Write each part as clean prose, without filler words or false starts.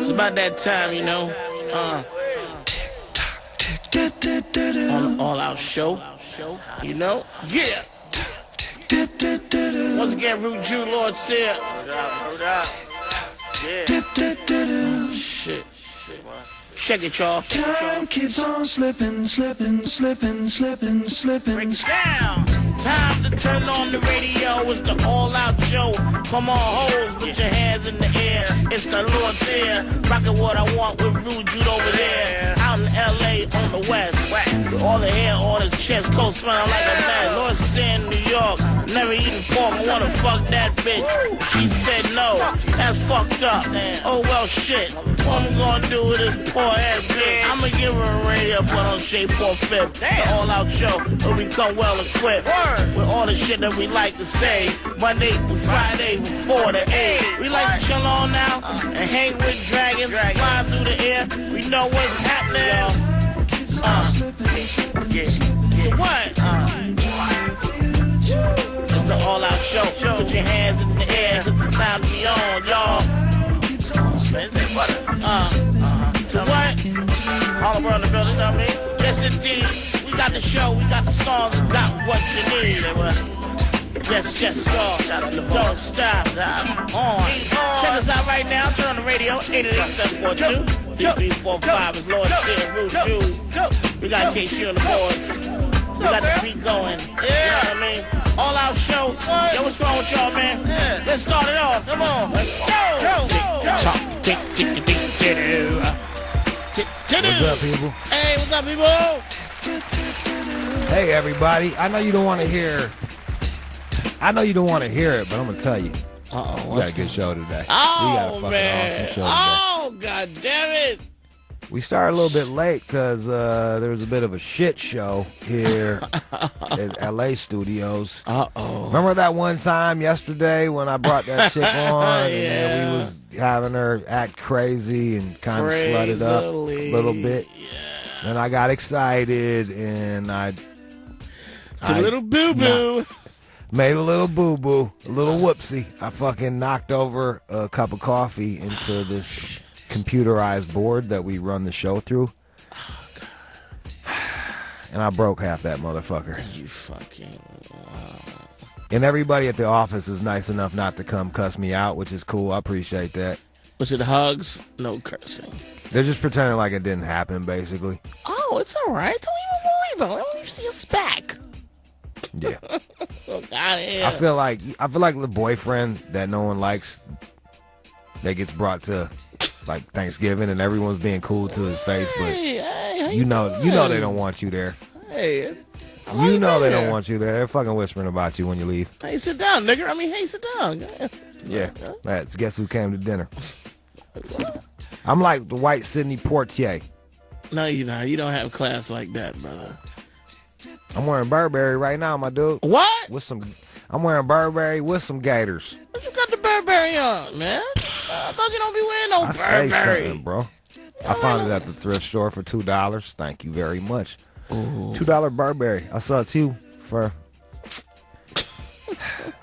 It's about that time, you know. On the All Out Show, you know. Yeah. Once again, Root Jude, Lord Sear. Yeah. Shit. Check it, y'all. Time keeps on slipping. Break it down. Time to turn on the radio. It's the All Out Show. Come on, hoes, put your hands in the air. It's the Lord Sear. Rockin' what I want with Rude Jude over there. Out in L.A. on the west. With all the hair on his chest, coat smelling like a mess. Lord Sear in New York. Never eaten pork. I wanna fuck that bitch. She said no. That's fucked up. Oh, well, shit. What I'm gonna do with this poor ass bitch? I'ma give her a radio put on Shea 4/5. The All Out Show will become well equipped with all the shit that we like to say. Monday through Friday from 4 to 8. We like to chill on now and hang with dragons, fly through the air. We know what's happening, y'all. So what? It's the All Out Show. Put your hands in the air. It's time to be on, y'all. To what? All around the building, you know what I mean? Yes, indeed. We got the show, we got the songs, we got what you need. Yes, y'all. Don't stop. Keep on. Check us out right now. Turn on the radio. 888-742-3345 is Lord Sear, Root Jude. We got KC on the boards. We got the beat going. You know what I mean? All Out Show. Yo, what's wrong with y'all, man? Let's start it off. Come on. Let's go. What's up, people? Hey, what's up, people? Hey, everybody. I know you don't want to hear it, but I'm going to tell you. Uh-oh. We got a good show today. Oh, we got a fucking man. awesome show Oh, God damn it. We started a little bit late because there was a bit of a shit show here at LA Studios. Uh-oh. Remember that one time yesterday when I brought that chick on and then we was having her act crazy and kind of slutted up a little bit? Yeah. And I got excited and I little boo-boo. Made a little boo-boo, a little whoopsie. I fucking knocked over a cup of coffee into this computerized board that we run the show through. Oh, God. And I broke half that motherfucker. You fucking... And everybody at the office is nice enough not to come cuss me out, which is cool. I appreciate that. Was it hugs? No cursing. They're just pretending like it didn't happen, basically. Oh, it's all right. Don't even worry about it. I don't even see us back. Yeah. Look out of here. I feel like the boyfriend that no one likes that gets brought to like Thanksgiving and everyone's being cool to his face, but you know they don't want you there. Hey, you know they don't want you there. They're fucking whispering about you when you leave. Hey, sit down, nigga. I mean, hey, sit down. Yeah. That's guess who came to dinner. I'm like the white Sidney Poitier. No, you're not. You don't have class like that, brother. I'm wearing Burberry right now, my dude. What? I'm wearing Burberry with some gaiters. What you got the Burberry on, man? I thought you don't be wearing no Burberry. Burberry. Stunting, bro. I found it at the thrift store for $2. Thank you very much. Ooh. $2 Burberry. I saw it too for...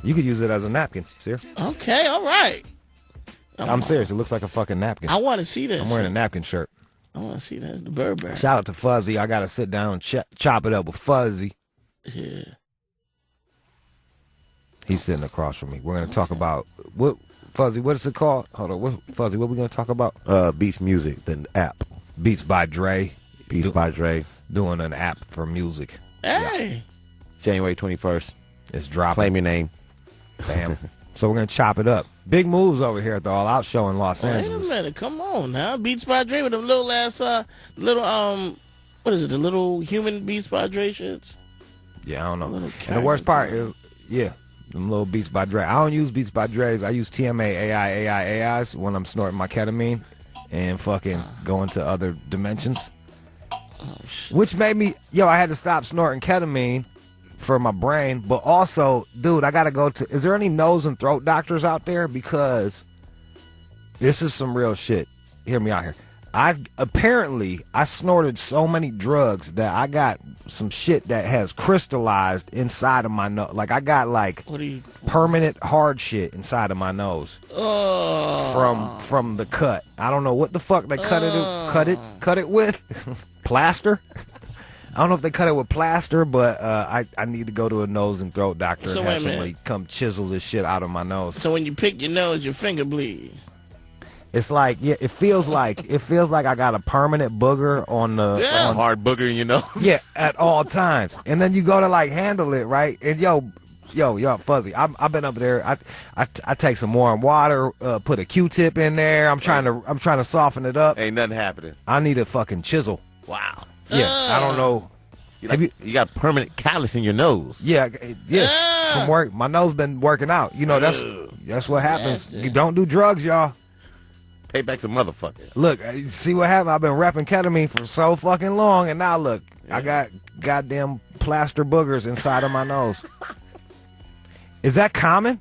You could use it as a napkin, Sear. Okay, all right. I'm serious. It looks like a fucking napkin. I want to see this. I'm wearing a napkin shirt. I want to see that. The Burberry. Shout out to Fuzzy. I got to sit down and chop it up with Fuzzy. Yeah. He's sitting across from me. We're going to talk about... Fuzzy, what is it called? Hold on. Fuzzy, what are we going to talk about? Beats Music, the app. Beats by Dre. Beats by Dre. Doing an app for music. Hey. Yeah. January 21st. It's dropping. Claim your name. Damn. So we're going to chop it up. Big moves over here at the All Out Show in Los Angeles. Wait a minute. Come on now. Beats by Dre with them little ass, what is it? The little human Beats by Dre shits? Yeah, I don't know. And the worst part is, them little Beats by Dre. I don't use Beats by Dre's. I use TMA AIs when I'm snorting my ketamine and fucking going to other dimensions. Oh, shit. Which made me, I had to stop snorting ketamine for my brain, but also, dude, I gotta go to, is there any nose and throat doctors out there? Because this is some real shit. Hear me out here. I snorted so many drugs that I got some shit that has crystallized inside of my nose. Like I got like permanent hard shit inside of my nose from the cut. I don't know what the fuck they cut it with. Plaster. I don't know if they cut it with plaster, but I need to go to a nose and throat doctor and have somebody come chisel this shit out of my nose. So when you pick your nose, your finger bleed. It's like, yeah, it feels like I got a permanent booger on the hard booger in your nose. Yeah, at all times. And then you go to like handle it, right? And yo, Fuzzy, I've been up there. I take some warm water, put a Q-tip in there. I'm trying to soften it up. Ain't nothing happening. I need a fucking chisel. Wow. Yeah, I don't know. You got permanent callus in your nose. Yeah. From work, my nose been working out. You know, that's what happens. You don't do drugs, y'all. Payback's a motherfucker. Look, see what happened? I've been repping ketamine for so fucking long, and now look, I got goddamn plaster boogers inside of my nose. Is that common?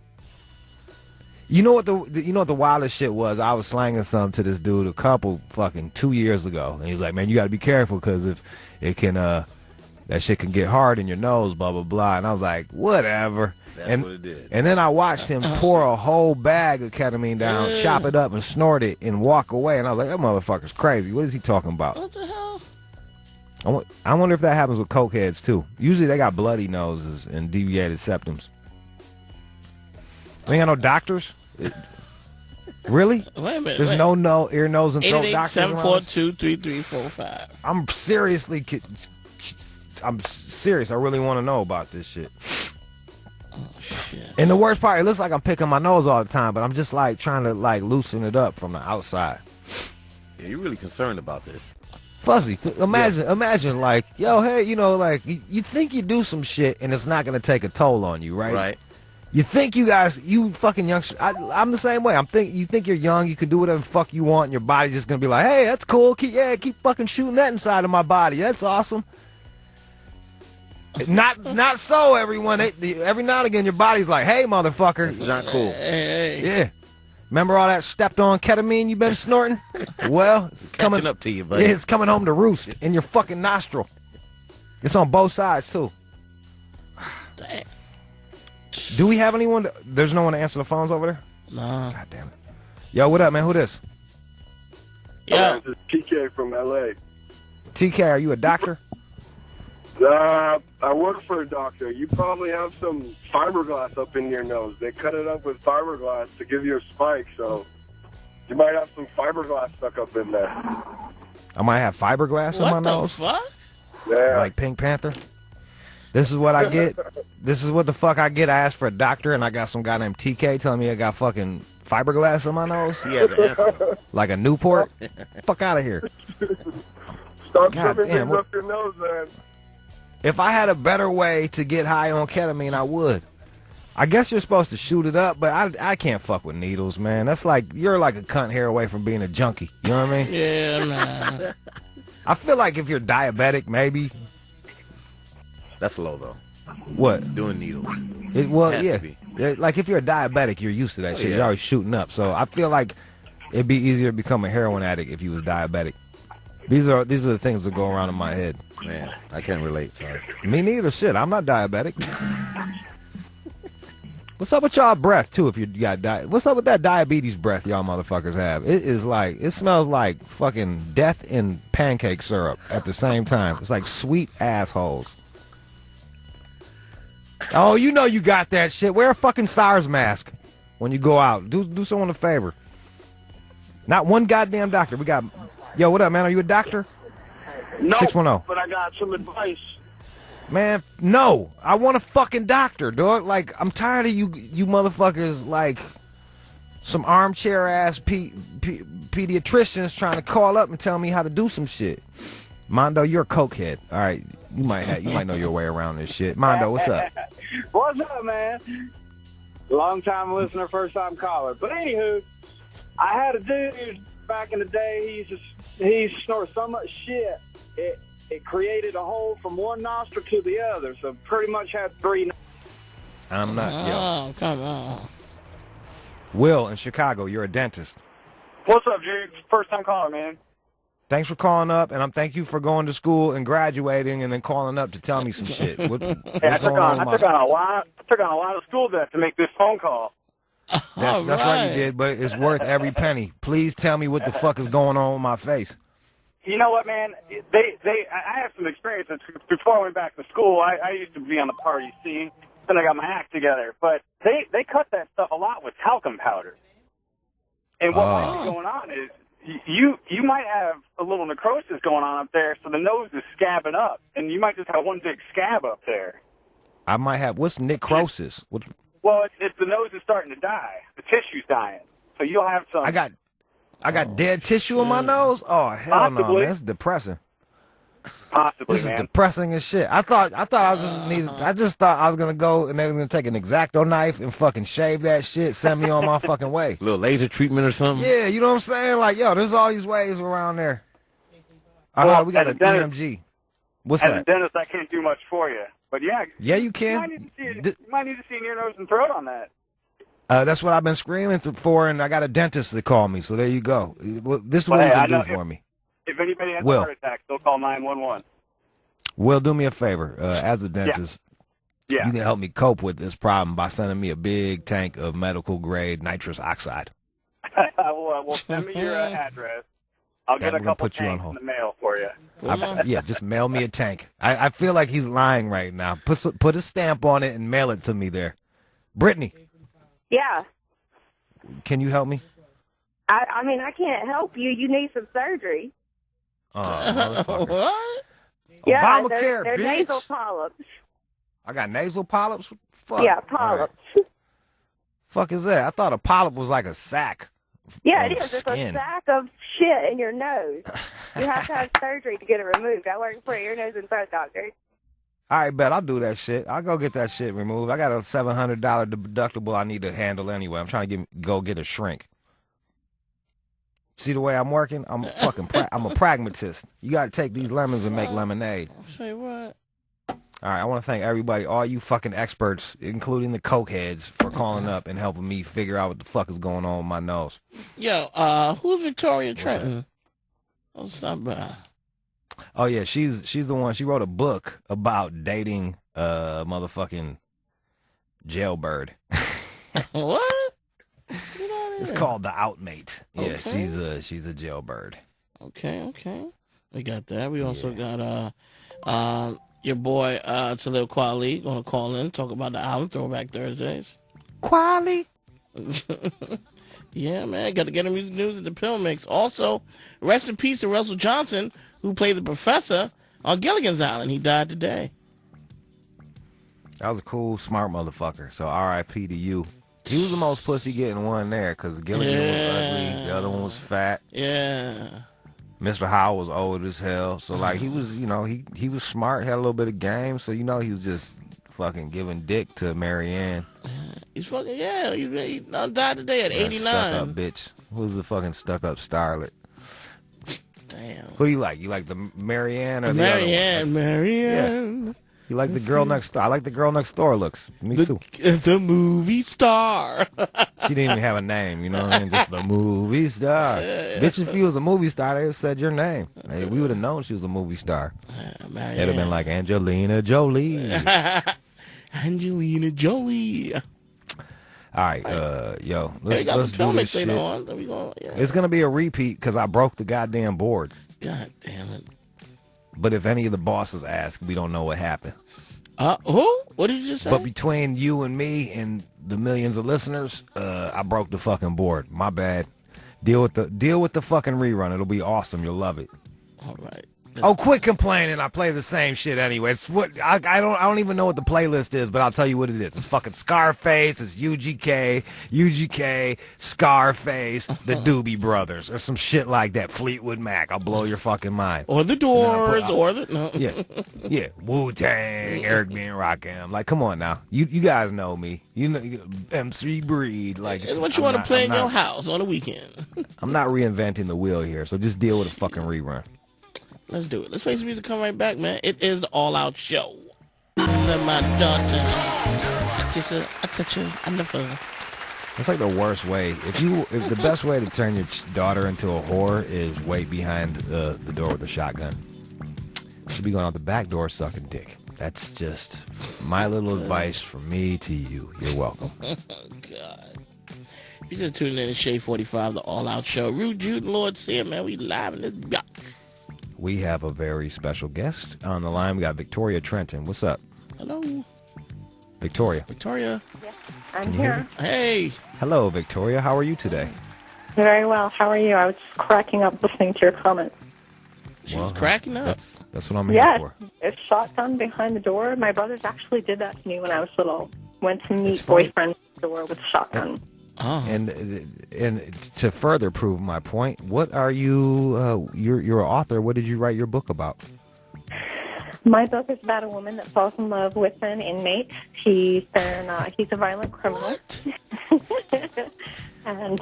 You know what the wildest shit was? I was slanging something to this dude a couple fucking 2 years ago, and he's like, "Man, you got to be careful because if it can that shit can get hard in your nose, blah blah blah." And I was like, "Whatever." That's what it did. And then I watched him pour a whole bag of ketamine down, chop it up, and snort it, and walk away. And I was like, "That motherfucker's crazy. What is he talking about?" What the hell? I wonder if that happens with cokeheads too. Usually they got bloody noses and deviated septums. We ain't got no doctors. Really? Wait a minute. There's no ear, nose, and throat doctors. 888-742-3345. I'm serious. I really want to know about this shit. Shit. And the worst part, it looks like I'm picking my nose all the time, but I'm just like trying to like loosen it up from the outside. Yeah, you're really concerned about this. Fuzzy, imagine like, yo, hey, you know, like you think you do some shit and it's not gonna take a toll on you, right? Right. You think you fucking youngsters. I'm the same way. You think you're young, you can do whatever the fuck you want, and your body's just gonna be like, hey, that's cool. Keep fucking shooting that inside of my body. That's awesome. Not so, everyone. Every now and again, your body's like, hey, motherfucker. It's not cool. Hey. Yeah. Remember all that stepped-on ketamine you've been snorting? Well, it's Catching up to you, buddy. Yeah, it's coming home to roost in your fucking nostril. It's on both sides, too. Damn. Do we have anyone? There's no one to answer the phones over there? No. God damn it. Yo, what up, man? Who this? Yeah. This is TK from LA. TK, are you a doctor? I work for a doctor. You probably have some fiberglass up in your nose. They cut it up with fiberglass to give you a spike, so you might have some fiberglass stuck up in there. I might have fiberglass in my nose. What the fuck? Yeah. Like Pink Panther? This is what I get. This is what the fuck I get. I asked for a doctor, and I got some guy named TK telling me I got fucking fiberglass in my nose. He has an answer. Like a Newport? Fuck out of here. Stop God shoving damn, things up your nose, man. If I had a better way to get high on ketamine, I would. I guess you're supposed to shoot it up, but I can't fuck with needles, man. That's like, you're like a cunt hair away from being a junkie. You know what I mean? Yeah, man. I feel like if you're diabetic, maybe. That's low, though. What? Doing needles. Well, Has yeah. to be. Yeah, like if you're a diabetic, you're used to that shit. Yeah. You're always shooting up. So I feel like it'd be easier to become a heroin addict if you was diabetic. These are the things that go around in my head. Man, I can't relate, sorry. Me neither. Shit, I'm not diabetic. What's up with y'all breath too? If you got what's up with that diabetes breath y'all motherfuckers have? It is like, it smells like fucking death in pancake syrup at the same time. It's like sweet assholes. Oh, you know you got that shit. Wear a fucking SARS mask when you go out. Do someone a favor. Not one goddamn doctor. We got. Yo, what up, man? Are you a doctor? No, 610. but I got some advice. Man, no. I want a fucking doctor, dog. Like, I'm tired of you motherfuckers, like, some armchair ass pediatricians trying to call up and tell me how to do some shit. Mondo, you're a cokehead. All right, you might know your way around this shit. Mondo, what's up? What's up, man? Long time listener, first time caller. But anywho, I had a dude back in the day. He snorted so much shit it created a hole from one nostril to the other. So pretty much had three. I'm not. Oh, come on. Will in Chicago, you're a dentist. What's up, Jude? First time caller, man. Thanks for calling up, and thank you for going to school and graduating, and then calling up to tell me some shit. What's I took on a lot of school debt to make this phone call. That's right, you did, but it's worth every penny. Please tell me what the fuck is going on with my face. You know what, man? I have some experience. Before I went back to school, I used to be on the party scene. Then I got my act together. But they cut that stuff a lot with talcum powder. And what might be going on is you might have a little necrosis going on up there, so the nose is scabbing up, and you might just have one big scab up there. I might have. What's necrosis? Well, it's the nose is starting to die. The tissue's dying. So you'll have some. I got dead tissue in my nose? Oh, hell no, man. That's depressing. Possibly, this man. Is depressing as shit. I thought I just thought I was gonna go and they was gonna take an X-Acto knife and fucking shave that shit, send me on my fucking way. A little laser treatment or something? Yeah, you know what I'm saying? Like, yo, there's all these ways around there. We got an EMG. What's that? As a dentist, I can't do much for you. But yeah. Yeah, you can. You might need to see an ear, nose, and throat on that. That's what I've been screaming for, and I got a dentist to call me, so there you go. This is what you can do for me. If anybody has a heart attack, they'll call 911. Will, do me a favor. As a dentist, you can help me cope with this problem by sending me a big tank of medical-grade nitrous oxide. Well, send me your address. I'll get a couple tanks in the mail for you. Just mail me a tank. I feel like he's lying right now. Put a stamp on it and mail it to me there. Brittany. Yeah. Can you help me? I mean, I can't help you. You need some surgery. Oh, motherfucker. What? Yeah, Obamacare, they're bitch. nasal polyps. I got nasal polyps? Fuck. Yeah, polyps. Right. Fuck is that? I thought a polyp was like a sack. Yeah, it is. It's a sack of shit in your nose. You have to have surgery to get it removed. I work for an ear, nose, and throat doctor. All right, bet. I'll do that shit. I'll go get that shit removed. I got a $700 deductible I need to handle anyway. I'm trying to go get a shrink. See the way I'm working? I'm a pragmatist. You got to take these lemons and make lemonade. Say what? All right, I want to thank everybody, all you fucking experts, including the coke heads, for calling up and helping me figure out what the fuck is going on with my nose. Yo, who's Victoria Trenton? Oh, stop by. Oh yeah, she's the one. She wrote a book about dating motherfucking jailbird. What? It's called The Outmate. Yeah, Okay. she's a jailbird. Okay. We got that. We also got your boy Talib Kweli gonna call in, talk about the album Throwback Thursdays. Kweli. Yeah, man, got to get the music news at the Pill Mix. Also, rest in peace to Russell Johnson, who played the professor on Gilligan's Island. He died today. That was a cool, smart motherfucker. So R.I.P. to you. He was the most pussy getting one there because Gilligan was ugly, the other one was fat. Yeah. Mr. Howell was old as hell. So like he was, he was smart, had a little bit of game. So he was just fucking giving dick to Marianne. He's fucking he died today at 89. Stuck up bitch. Who's the fucking stuck up starlet? Damn. Who do you like? You like the Marianne or the other one? Marianne. Yeah. You like the girl next door? I like the girl next door looks. Me too. The movie star. She didn't even have a name, you know what I mean? Just the movie star. Bitch, if you was a movie star, they would have said your name. Hey, we would have known she was a movie star. It'd have been like Angelina Jolie. Angelina Jolie. All right, let's do this shit. It's going to be a repeat because I broke the goddamn board. God damn it. But if any of the bosses ask, we don't know what happened. Who? What did you just say? But between you and me and the millions of listeners, I broke the fucking board. My bad. Deal with the fucking rerun. It'll be awesome. You'll love it. All right. Oh, quit complaining. I play the same shit anyway. It's what I don't even know what the playlist is, but I'll tell you what it is. It's fucking Scarface, it's UGK, Scarface, the Doobie Brothers, or some shit like that. Fleetwood Mac. I'll blow your fucking mind. Or the Doors, no. Yeah. Wu-Tang, Eric B. and Rakim. Like, come on now. You guys know me. You know MC Breed. Like, it's what you want to play in your house on the weekend. I'm not reinventing the wheel here, so just deal with a fucking rerun. Let's do it. Let's play some music. Come right back, man. It is the All Out Show. My daughter, I kiss her, I touch her, I love her. It's like the worst way. If the best way to turn your daughter into a whore is wait behind the door with a shotgun. She'll be going out the back door sucking dick. That's just my little advice from me to you. You're welcome. Oh, God. You just tuning in to Shade 45, the all-out show. Rude, Jude, and Lord Sear, man. We live in this guy. We have a very special guest on the line. We got Victoria Trenton. What's up? Hello. Victoria. Victoria. Yes, I'm you hear here. me? Hey. Hello, Victoria. How are you today? Very well. How are you? I was just cracking up listening to your comments. She was cracking up. That's what I'm here Yeah, for. a shotgun behind the door. My brothers actually did that to me when I was little. Went to meet It's funny. boyfriends at the door with a shotgun. Oh. And to further prove my point, what are you? You're an author. What did you write your book about? My book is about a woman that falls in love with an inmate. He's a violent criminal. And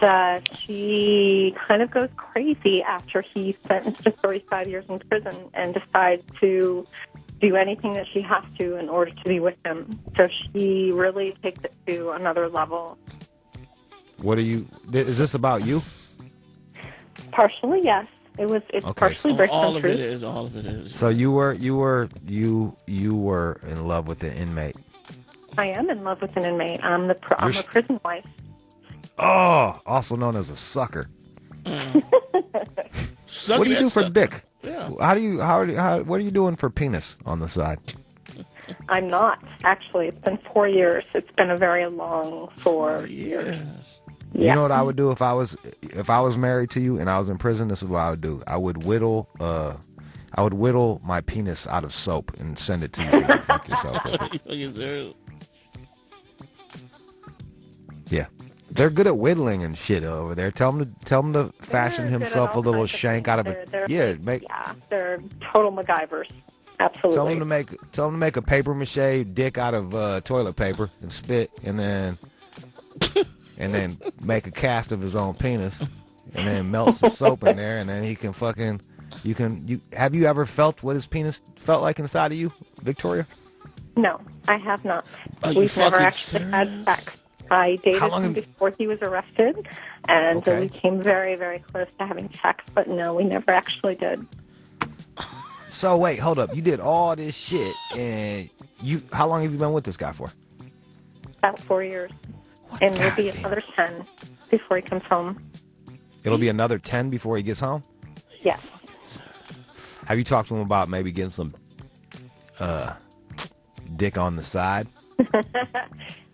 she kind of goes crazy after he's sentenced to 35 years in prison and decides to do anything that she has to in order to be with him. So she really takes it to another level. Is this about you? Partially, yes. It's Okay, partially so based all on of truth. it is. All of it is. So you were in love with the inmate. I am in love with an inmate. I'm a prison wife. Oh, also known as a sucker. Suck What do you that do for sucker. dick? Yeah. What are you doing for penis on the side? I'm not, actually. It's been 4 years. It's been a very long 4 years. You know what I would do if I was married to you and I was in prison? This is what I would do. I would whittle my penis out of soap and send it to you so you can fuck yourself with it. Yeah. They're good at whittling and shit over there. Tell him to fashion They're good himself at a all little kinds of shank things. out of it. They're They're total MacGyvers. Absolutely. Tell him to make a paper mache dick out of toilet paper and spit, and then make a cast of his own penis, and then melt some soap in there, and then he can fucking. Have you ever felt what his penis felt like inside of you, Victoria? No, I have not. Are you We've never fucking actually had sex. I dated him before he was arrested, and we came very, very close to having sex, but no, we never actually did. So wait, hold up. You did all this shit, and how long have you been with this guy for? About 4 years. And we'll be another 10 before he comes home. It'll be another 10 before he gets home? Yes. Have you talked to him about maybe getting some dick on the side?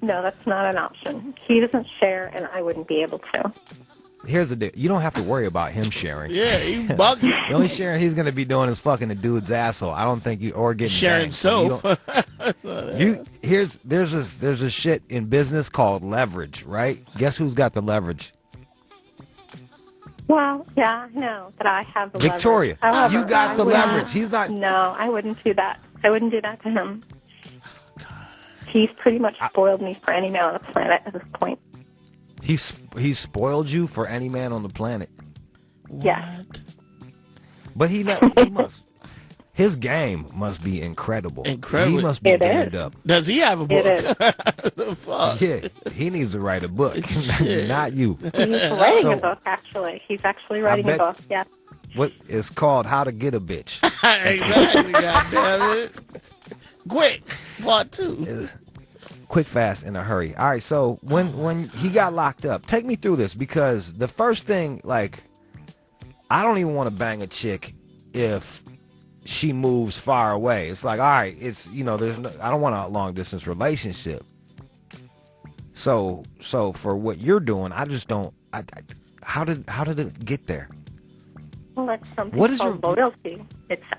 No, that's not an option. He doesn't share, and I wouldn't be able to. Here's the deal. You don't have to worry about him sharing. Yeah, he bugging. The only sharing he's going to be doing is fucking the dude's asshole. I don't think you or getting Sharing banged. soap. There's a shit in business called leverage, right? Guess who's got the leverage? Well, yeah, I know that I have the Victoria, leverage. However, you got the I would leverage. not- He's not. No, I wouldn't do that. I wouldn't do that to him. He's pretty much spoiled me for any man on the planet at this point. He's spoiled you for any man on the planet. Yes. But he must. His game must be incredible. Incredible. He must be damned up. Does he have a book? It Fuck. Yeah, he needs to write a book, not you. He's writing a book, actually. He's actually writing a bet- book, yes. What it's called? How to Get a Bitch. Exactly, goddammit. Quick, part 2. Quick, fast, in a hurry. All right, so when he got locked up, take me through this, because the first thing, like, I don't even want to bang a chick if she moves far away. It's like, all right, it's, I don't want a long distance relationship. So for what you're doing, I just don't. How did it get there? Well, that's something What is called loyalty.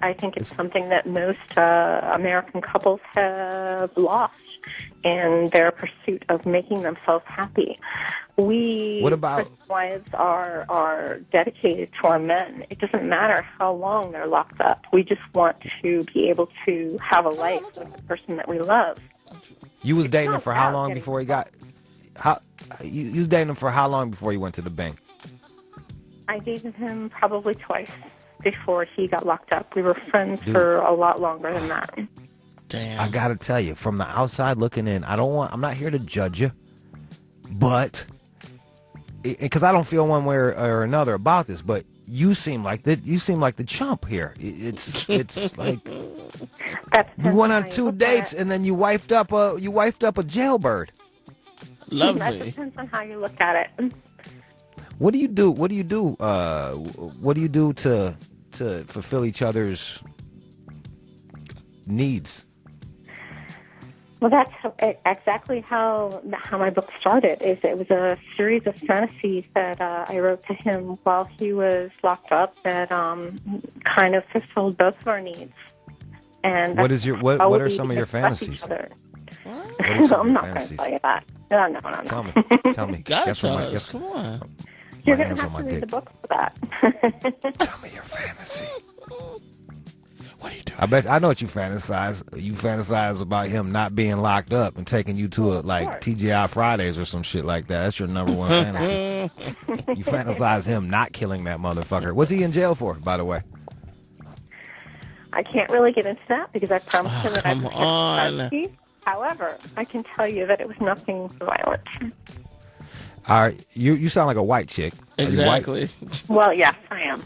I think it's something that most American couples have lost in their pursuit of making themselves happy. What about wives are dedicated to our men. It doesn't matter how long they're locked up. We just want to be able to have a life with the person that we love. You was dating him for how long before he got? You was dating him for how long before he went to the bank? I dated him probably twice before he got locked up. We were friends for a lot longer than that. Damn. I gotta tell you, from the outside looking in, I'm not here to judge you, but because I don't feel one way or another about this, but you seem like the chump here. It's like you went on 2 dates and then you wifed up a jailbird. Lovely. That depends on how you look at it. What do you do? What do you do? What do you do to fulfill each other's needs? Well, that's exactly how my book started. It was a series of fantasies that I wrote to him while he was locked up that kind of fulfilled both of our needs. And what are some of your fantasies? What are some I'm of your not going to fantasies? tell you that. No. Tell me. God, Guess what my- come on. You're my going hands to on have my to read dick. the book for that. Tell me your fantasy. What do you do? I know what you fantasize. You fantasize about him not being locked up and taking you to TGI Fridays or some shit like that. That's your number one fantasy. You fantasize him not killing that motherfucker. What's he in jail for, by the way? I can't really get into that because I promised him that come I'd on. protect him. However, I can tell you that it was nothing violent. All right, you sound like a white chick. Are you white? Exactly. Well, yes, I am.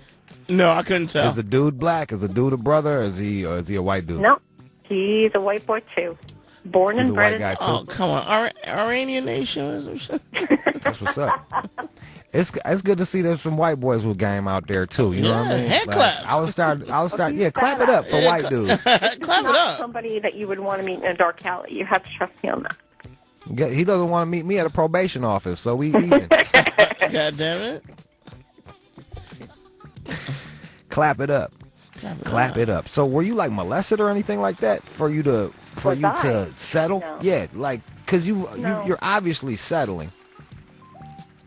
No, I couldn't tell. Is the dude black? Is the dude a brother? Or is he a white dude? No, he's a white boy too. Born He's and a bred. white guy too. Oh, come on. Iranian nation or some shit. That's what's up. It's good to see there's some white boys with game out there too. You know what I mean? Hand claps. I would start. Yeah, clap it up for white dudes. Clap it not up. somebody that you would want to meet in a dark alley. You have to trust me on that. He doesn't want to meet me at a probation office, so we even. God damn it. Clap it up. Clap it up. So were you like molested or anything like that for you to settle? No. Yeah, like because No. you're obviously settling.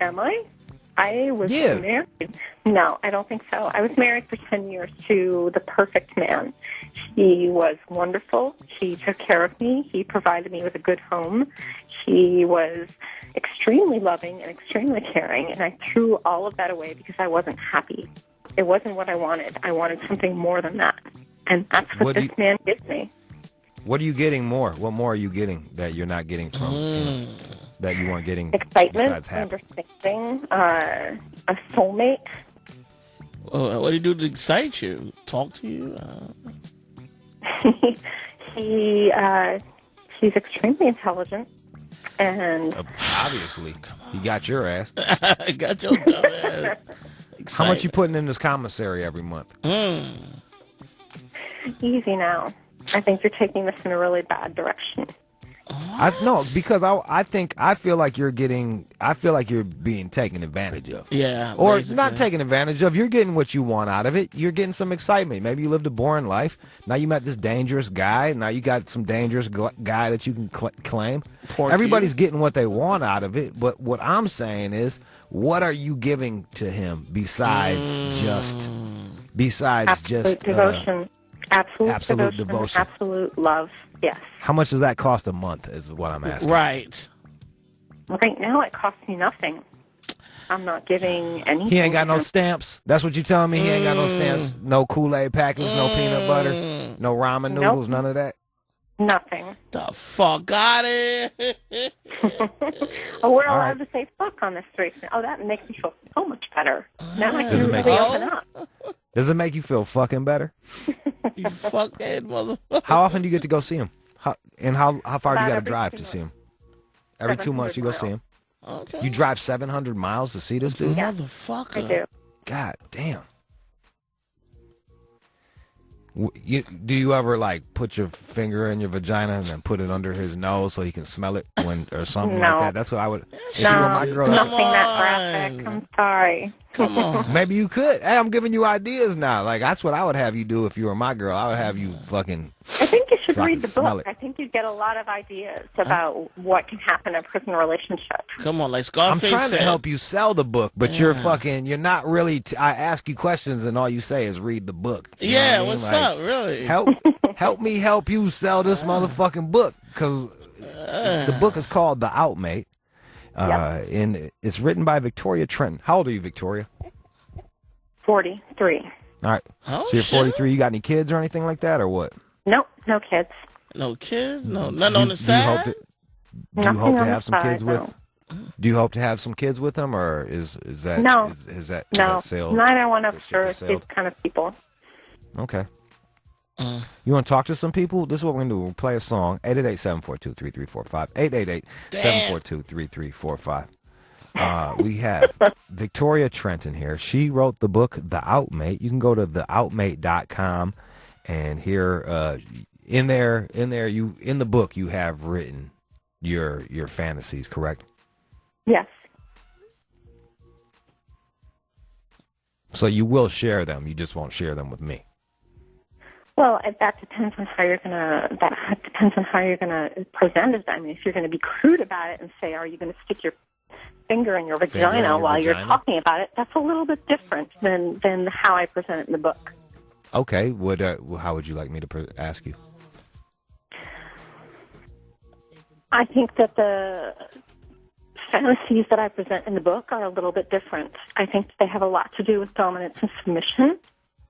Am I? I was Yeah. married. No, I don't think so. I was married for 10 years to the perfect man. He was wonderful. He took care of me. He provided me with a good home. He was extremely loving and extremely caring, and I threw all of that away because I wasn't happy. It wasn't what I wanted. I wanted something more than that, and that's what this man gives me. What are you getting more? What more are you getting that you're not getting from him, that you weren't getting Excitement, besides happy? understanding, a soulmate. What do you do to excite you? Talk to you? He's extremely intelligent, and Obviously, he got your ass. I got your dumb ass. How much you putting in this commissary every month? easy now. I think you're taking this in a really bad direction. Because I feel like you're being taken advantage of. Yeah. Or basically. not taken advantage of. You're getting what you want out of it. You're getting some excitement. Maybe you lived a boring life. Now you met this dangerous guy. Now you got some dangerous guy that you can claim. Everybody's getting what they want out of it. But what I'm saying is, what are you giving to him besides just devotion? Absolute devotion. Absolute love. Yes. How much does that cost a month is what I'm asking. Right. Right now it costs me nothing. I'm not giving anything. He ain't got no stamps. That's what you telling me? He ain't got no stamps. No Kool-Aid packets, no peanut butter, no ramen noodles, none of that? Nothing. The fuck out it. Oh, we're allowed right. to say fuck on the streets. Oh, that makes me feel so much better. Now I Does can it make really you- open up. Does it make you feel fucking better? You fuckhead motherfucker. How often do you get to go see him? How far do you got About to every drive 2 to see him? Every 2 months you go see him? Okay. You drive 700 miles to see this dude? Motherfucker. I do. God damn. Do you ever like put your finger in your vagina and then put it under his nose so he can smell it or something No. like that? That's what I would. If No, you were my girl, nothing Come that on. graphic. I'm sorry. Come on. maybe you could. Hey, I'm giving you ideas now. Like that's what I would have you do if you were my girl. I would have you fucking. I think you should So I read can the smell book. it. I think you'd get a lot of ideas about what can happen in a prison relationship. Come on, like I'm Scarface trying to said. help you sell the book, but you're not really. I ask you questions and all you say is read the book. You know Yeah, what I mean? what's Like, up, really? Help me help you sell this motherfucking book because the book is called The Outmate, and it's written by Victoria Trenton. How old are you, Victoria? 43. All right, Oh, so you're shit. 43. You got any kids or anything like that, or what? Nope, no kids. No kids? No, nothing on the Do you hope side? to, do you Nothing hope to on the have some side, kids with no. Do you hope to have some kids with him, or is that No. is that No, sailed? neither one of That ship her is these sailed? kind of people. Okay. You want to talk to some people? This is what we're going to do. We'll play a song. 888-742-3345. 888-742-3345. We have Victoria Trenton here. She wrote the book, The Outmate. You can go to theoutmate.com and here in the book you have written your fantasies, correct? Yes. So you will share them. You just won't share them with me. Well, that depends on how you're gonna. That depends on how you're gonna present it. I mean, if you're gonna be crude about it and say, "Are you gonna stick your finger in your vagina while you're talking about it?" That's a little bit different than how I present it in the book. Okay. How would you like me to ask you? I think that the fantasies that I present in the book are a little bit different. I think they have a lot to do with dominance and submission.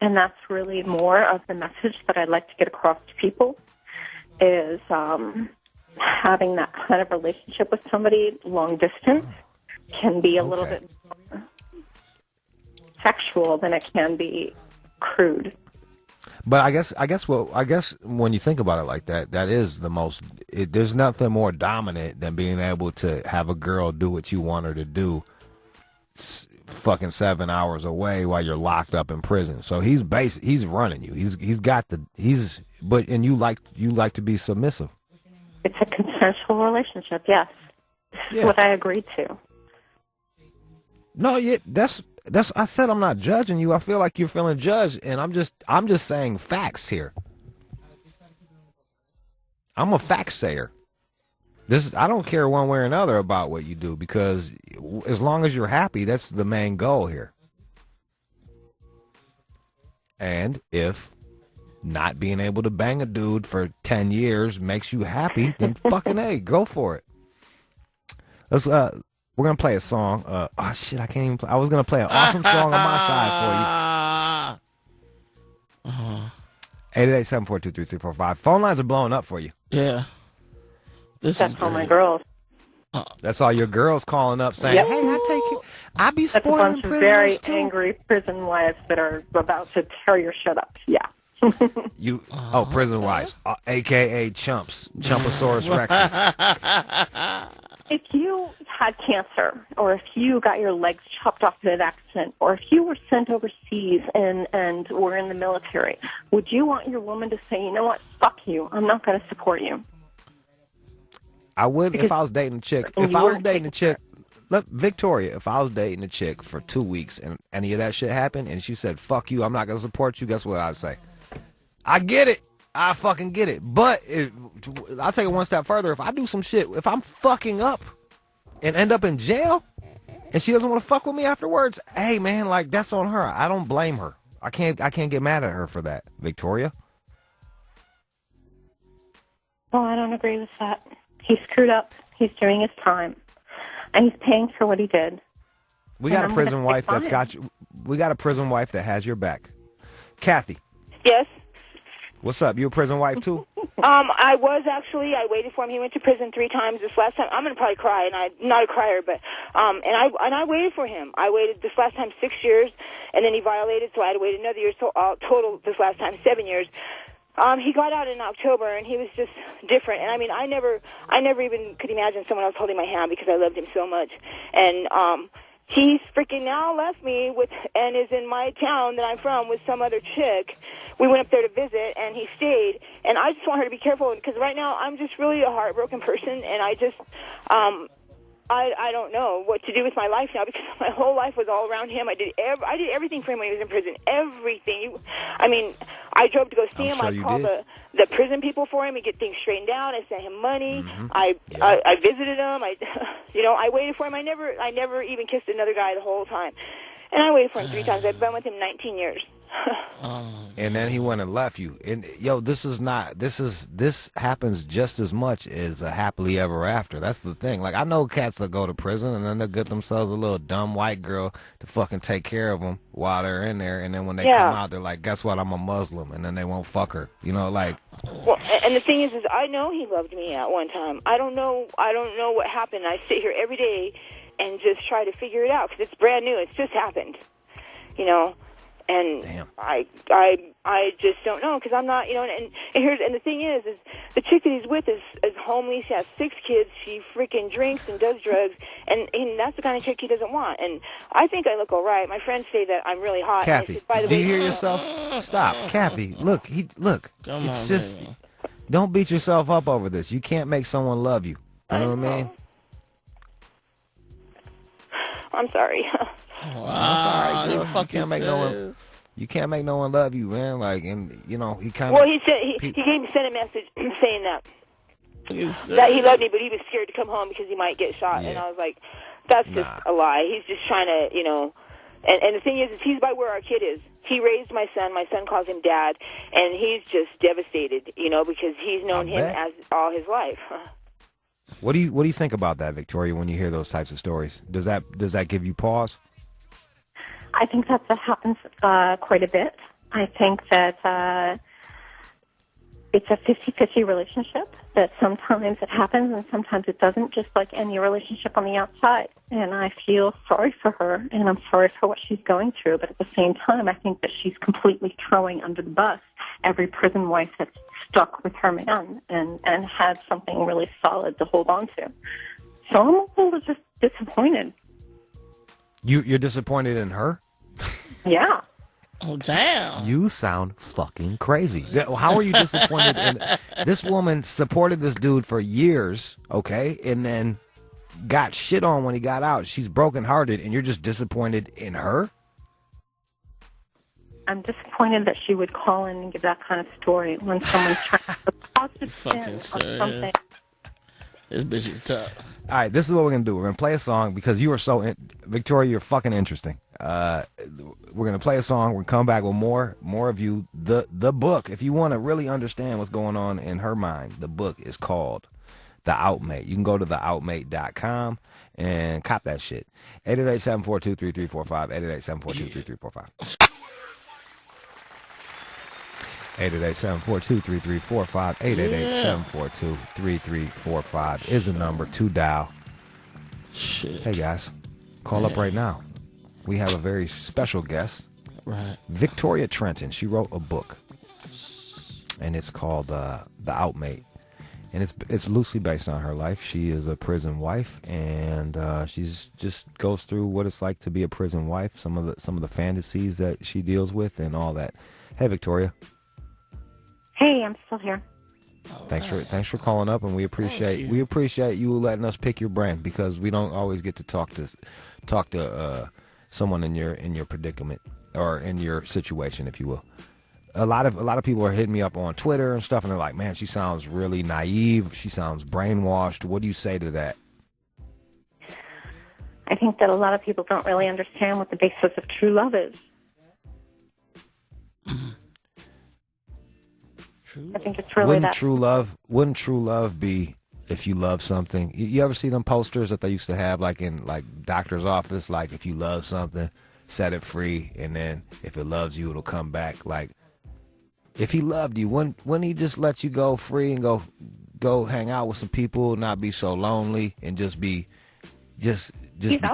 And that's really more of the message that I'd like to get across to people is having that kind of relationship with somebody long distance can be a little bit more sexual than it can be crude. But I guess when you think about it like that, that is the most. There's nothing more dominant than being able to have a girl do what you want her to do. Fucking 7 hours away while you're locked up in prison. So he's running you. And you like to be submissive. It's a consensual relationship, yes. Yeah. What I agreed to. No, yeah, that's I said I'm not judging you. I feel like you're feeling judged, and I'm just saying facts here. I'm a fact sayer. I don't care one way or another about what you do, because as long as you're happy, that's the main goal here. And if not being able to bang a dude for 10 years makes you happy, then fucking A, go for it. We're going to play a song. Oh, shit, I can't even play. I was going to play an awesome song on my side for you. 888-742-3345. Phone lines are blowing up for you. Yeah. That's all my girls. That's all your girls calling up saying, Yep. "Hey, I be That's a spoiling bunch of prisoners very too." angry prison wives that are about to tear your shit up. Yeah. Prison wives, a.k.a. chumps, Chumpasaurus rexes. If you had cancer, or if you got your legs chopped off in an accident, or if you were sent overseas and were in the military, would you want your woman to say, "You know what, fuck you, I'm not going to support you"? I would if I was dating a chick. If I was dating a chick, Victoria, if I was dating a chick for 2 weeks and any of that shit happened and she said, "Fuck you, I'm not going to support you," guess what I'd say? I get it. I fucking get it. But I'll take it one step further. If I do some shit, if I'm fucking up and end up in jail and she doesn't want to fuck with me afterwards, hey, man, like, that's on her. I don't blame her. I can't get mad at her for that, Victoria. Well, I don't agree with that. He screwed up. He's doing his time. And he's paying for what he did. We got a prison wife that's got you. We got a prison wife that has your back. Kathy. Yes. What's up? You a prison wife too? I was actually. I waited for him. He went to prison 3 times. This last time, I'm gonna probably cry, and I'm not a crier, but and I waited for him. I waited this last time 6 years, and then he violated, so I had to wait another year. So total this last time 7 years. He got out in October, and he was just different. And I mean, I never even could imagine someone else holding my hand because I loved him so much. And he's freaking now left me and is in my town that I'm from with some other chick. We went up there to visit, and he stayed. And I just want her to be careful because right now I'm just really a heartbroken person, and I just I don't know what to do with my life now because my whole life was all around him. I did everything for him when he was in prison. Everything. I mean, I drove to go see him. Sure I called the prison people for him and get things straightened out. I sent him money. Mm-hmm. I visited him. I waited for him. I never even kissed another guy the whole time. And I waited for him 3 times. I've been with him 19 years. And then he went and left you. And yo, this happens just as much as a happily ever after. That's the thing. Like, I know cats that go to prison and then they'll get themselves a little dumb white girl to fucking take care of them while they're in there. And then when they come out, they're like, guess what? I'm a Muslim. And then they won't fuck her. You know, like. Well, and the thing is I know he loved me at one time. I don't know what happened. I sit here every day and just try to figure it out because it's brand new. It's just happened, you know. And damn. I just don't know because I'm not, you know. And the thing is the chick that he's with is homely. She has 6 kids. She freaking drinks and does drugs, and that's the kind of chick he doesn't want. And I think I look all right. My friends say that I'm really hot. Kathy, and I said, by the do way, you hear yourself? Stop, Kathy. Look. Come it's on, just baby. don't beat yourself up over this. You can't make someone love you. You know what I mean? I'm sorry. Wow, girl. You can't make no one love you, man. Like, and you know, he kind of. Well, he sent a message saying that he loved me, but he was scared to come home because he might get shot. Yeah. And I was like, that's just a lie. He's just trying to, you know. And the thing is he's by where our kid is. He raised my son. My son calls him Dad, and he's just devastated, you know, because he's known him as all his life. What do you think about that, Victoria? When you hear those types of stories, does that give you pause? I think that happens quite a bit. I think that it's a 50-50 relationship, that sometimes it happens and sometimes it doesn't, just like any relationship on the outside. And I feel sorry for her, and I'm sorry for what she's going through. But at the same time, I think that she's completely throwing under the bus every prison wife that's stuck with her man and had something really solid to hold on to. So I'm a little just disappointed. You're disappointed in her? Yeah. Oh, damn. You sound fucking crazy. How are you disappointed in this woman supported this dude for years, okay, and then got shit on when he got out. She's brokenhearted, and you're just disappointed in her? I'm disappointed that she would call in and give that kind of story when someone's trying to put positive spin on something. This bitch is tough. All right, this is what we're going to do. We're going to play a song because you are so... Victoria, you're fucking interesting. We're going to play a song. We're going to come back with more of you. The book, if you want to really understand what's going on in her mind, the book is called The Outmate. You can go to theoutmate.com and cop that shit. 888-742-3345. 888-742-3345. 888-742-3345. 888-742-3345 is the number to dial. Shit. Hey, guys. Call up right now. We have a very special guest. Right. Victoria Trenton. She wrote a book. And it's called The Outmate. And it's loosely based on her life. She is a prison wife, and she's just goes through what it's like to be a prison wife, some of the fantasies that she deals with and all that. Hey, Victoria. Hey, I'm still here. Thanks for calling up, and we appreciate you letting us pick your brain, because we don't always get to talk to someone in your predicament or in your situation, if you will. A lot of people are hitting me up on Twitter and stuff, and they're like, "Man, she sounds really naive. She sounds brainwashed." What do you say to that? I think that a lot of people don't really understand what the basis of true love is. I think it's really Wouldn't true love be if you love something? You ever see them posters that they used to have, like in doctor's office, like if you love something, set it free, and then if it loves you, it'll come back. Like, if he loved you, wouldn't he just let you go free and go hang out with some people, not be so lonely, and just be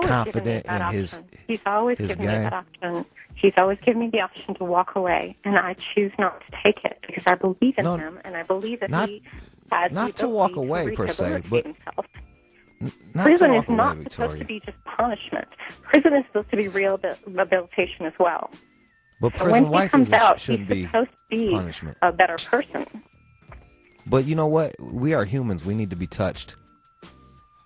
confident in his He's always given me that option. He's always given me the option to walk away, and I choose not to take it because I believe in him, and I believe that he has not to walk away per se, but prison is not supposed to be just punishment. Prison is supposed to be rehabilitation as well. But prison when he comes out, he's shouldn't be supposed to be punishment. A better person. But you know what? We are humans. We need to be touched.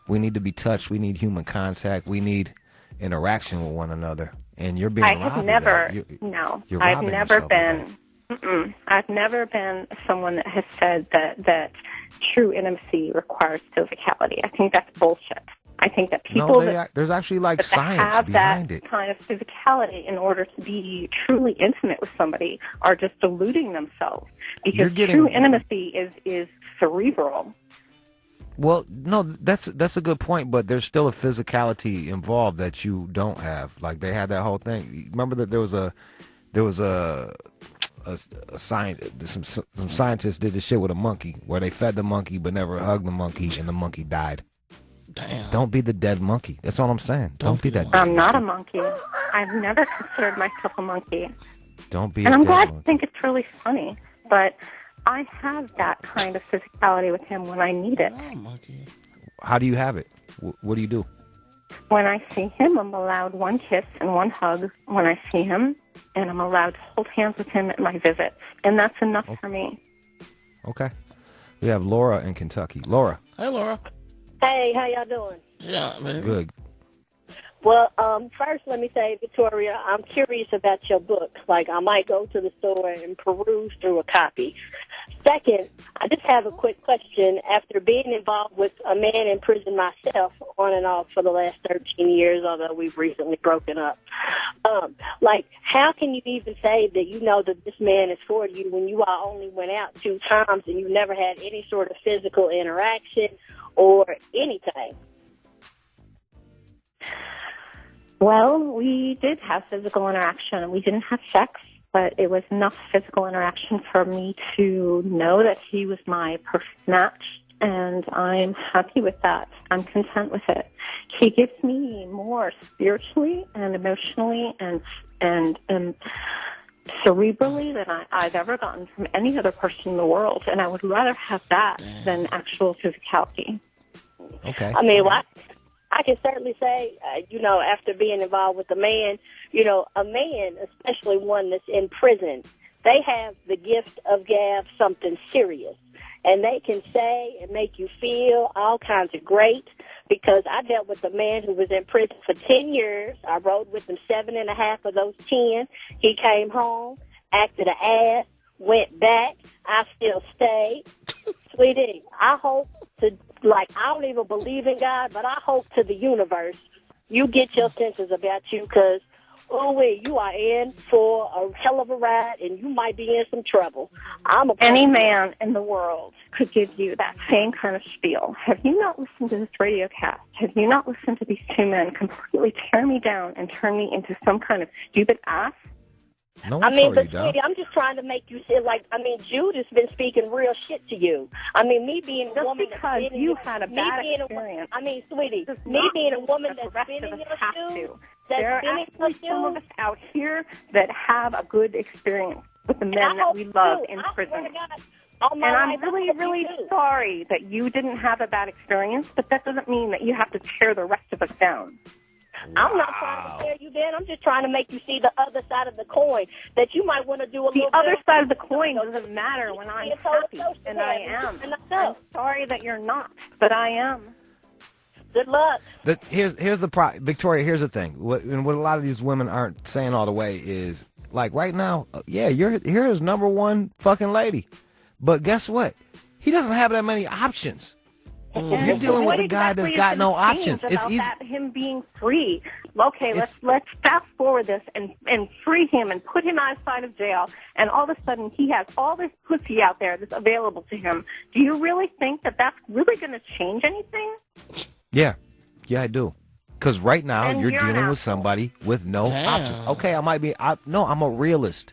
We need to be touched. We need human contact. We need interaction with one another. And you're being robbed of that. I've never been someone that has said that true intimacy requires physicality. I think that's bullshit. I think that people No, that there's actually like that science have behind that it. kind of physicality in order to be truly intimate with somebody are just deluding themselves, because true intimacy is cerebral. Well, no, that's a good point, but there's still a physicality involved that you don't have. Like they had that whole thing. Remember that there was a science, some scientists did this shit with a monkey where they fed the monkey but never hugged the monkey, and the monkey died. Damn. Don't be the dead monkey. That's all I'm saying. Don't be that. I'm not a monkey. I've never considered myself a monkey. Don't be. And I'm glad monkey. you think it's really funny, but I have that kind of physicality with him when I need it. How do you have it? What do you do? When I see him, I'm allowed one kiss and one hug when I see him, and I'm allowed to hold hands with him at my visits, and that's enough for me. Okay. We have Laura in Kentucky. Laura. Hey, Laura. Hey, how y'all doing? Yeah, man. Good. Well, first, let me say, Victoria, I'm curious about your book. Like, I might go to the store and peruse through a copy. Second, I just have a quick question. After being involved with a man in prison myself, on and off for the last 13 years, although we've recently broken up, how can you even say that you know that this man is for you when you all only went out 2 times and you never had any sort of physical interaction or anything? Well, we did have physical interaction. We didn't have sex, but it was enough physical interaction for me to know that he was my perfect match, and I'm happy with that. I'm content with it. He gives me more spiritually and emotionally and cerebrally than I've ever gotten from any other person in the world, and I would rather have that than actual physicality. Okay. I mean, I can certainly say, after being involved with a man, a man, especially one that's in prison, they have the gift of gab, something serious. And they can say and make you feel all kinds of great, because I dealt with a man who was in prison for 10 years. I rode with him 7.5 of those 10. He came home, acted an ass, went back. I still stayed. Sweetie, I hope to, I don't even believe in God, but I hope to the universe you get your senses about you, because, you are in for a hell of a ride, and you might be in some trouble. Any man in the world could give you that same kind of spiel. Have you not listened to this radio cast? Have you not listened to these 2 men completely tear me down and turn me into some kind of stupid ass? No one tore you down. Sweetie, I'm just trying to make you feel Jude has been speaking real shit to you. Me being a woman because that's you had a bad experience. Sweetie, me being a woman that's been in your shoes, there are actually some of us out here that have a good experience with the men that we love in prison. And I'm really, really sorry that you didn't have a bad experience, but that doesn't mean that you have to tear the rest of us down. Wow. I'm not trying to tear you down. I'm just trying to make you see the other side of the coin, that you might want to do a little bit. The other side of the coin doesn't matter when I'm happy, and I am. I'm sorry that you're not, but I am. Good luck. Here's the problem, Victoria. Here's the thing. What a lot of these women aren't saying all the way is, like, right now, you're his number one fucking lady, but guess what? He doesn't have that many options. You're dealing with a guy that's got no options. It's easy. Him being free. Okay, let's fast forward this and free him and put him outside of jail, and all of a sudden he has all this pussy out there that's available to him. Do you really think that that's really going to change anything? Yeah, I do. Because right now you're dealing with somebody with no options. Okay, I'm a realist.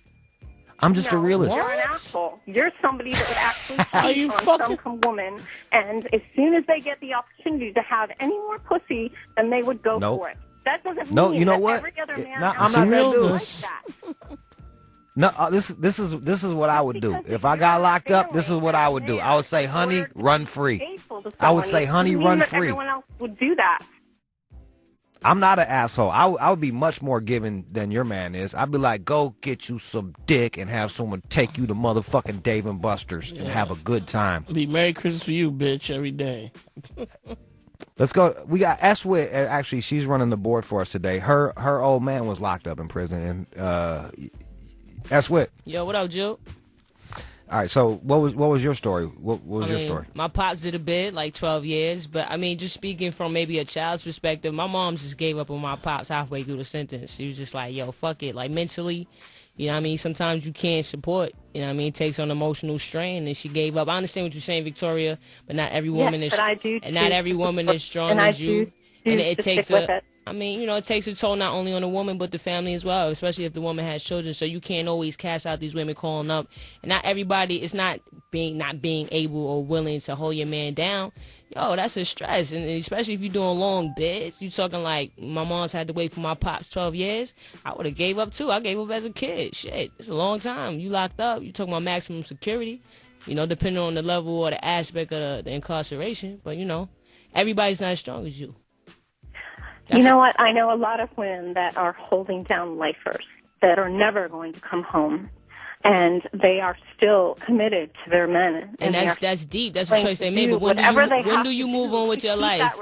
I'm just a realist. You're an asshole. You're somebody that would actually cheat on some woman, and as soon as they get the opportunity to have any more pussy, then they would go for it. That doesn't mean you know that what? Every other man I'm not that dude. like that. No, this is what I would do. If I got locked up, this is what I would do. I would say, honey, run free. I would say, honey, run free. Everyone else would do that. I'm not an asshole. I would be much more giving than your man is. I'd be like, go get you some dick and have someone take you to motherfucking Dave and Buster's and have a good time. Be Merry Christmas for you, bitch, every day. Let's go. We got S-Wit. Actually, she's running the board for us today. Her old man was locked up in prison. And S-Wit. Yo, what up, Jude? All right, so what was your story? What was your story? My pops did a bid, like 12 years, but I mean, just speaking from maybe a child's perspective, my mom just gave up on my pops halfway through the sentence. She was just like, yo, fuck it. Like, mentally, you know what I mean? Sometimes you can't support, you know what I mean? It takes on emotional strain, and she gave up. I understand what you're saying, Victoria, but not every woman is, and not every woman is strong as you. And it takes I mean, you know, it takes a toll not only on the woman but the family as well, especially if the woman has children. So you can't always cast out these women calling up. And not everybody is not being able or willing to hold your man down. Yo, that's a stress. And especially if you're doing long bids. You talking like my mom's had to wait for my pops 12 years. I would have gave up too. I gave up as a kid. Shit, it's a long time. You locked up. You talking about maximum security. You know, depending on the level or the aspect of the incarceration. But, you know, everybody's not as strong as you. You know what? I know a lot of women that are holding down lifers that are never going to come home, and they are still committed to their men. And that's deep. That's a choice they made. But when do you move on with your life?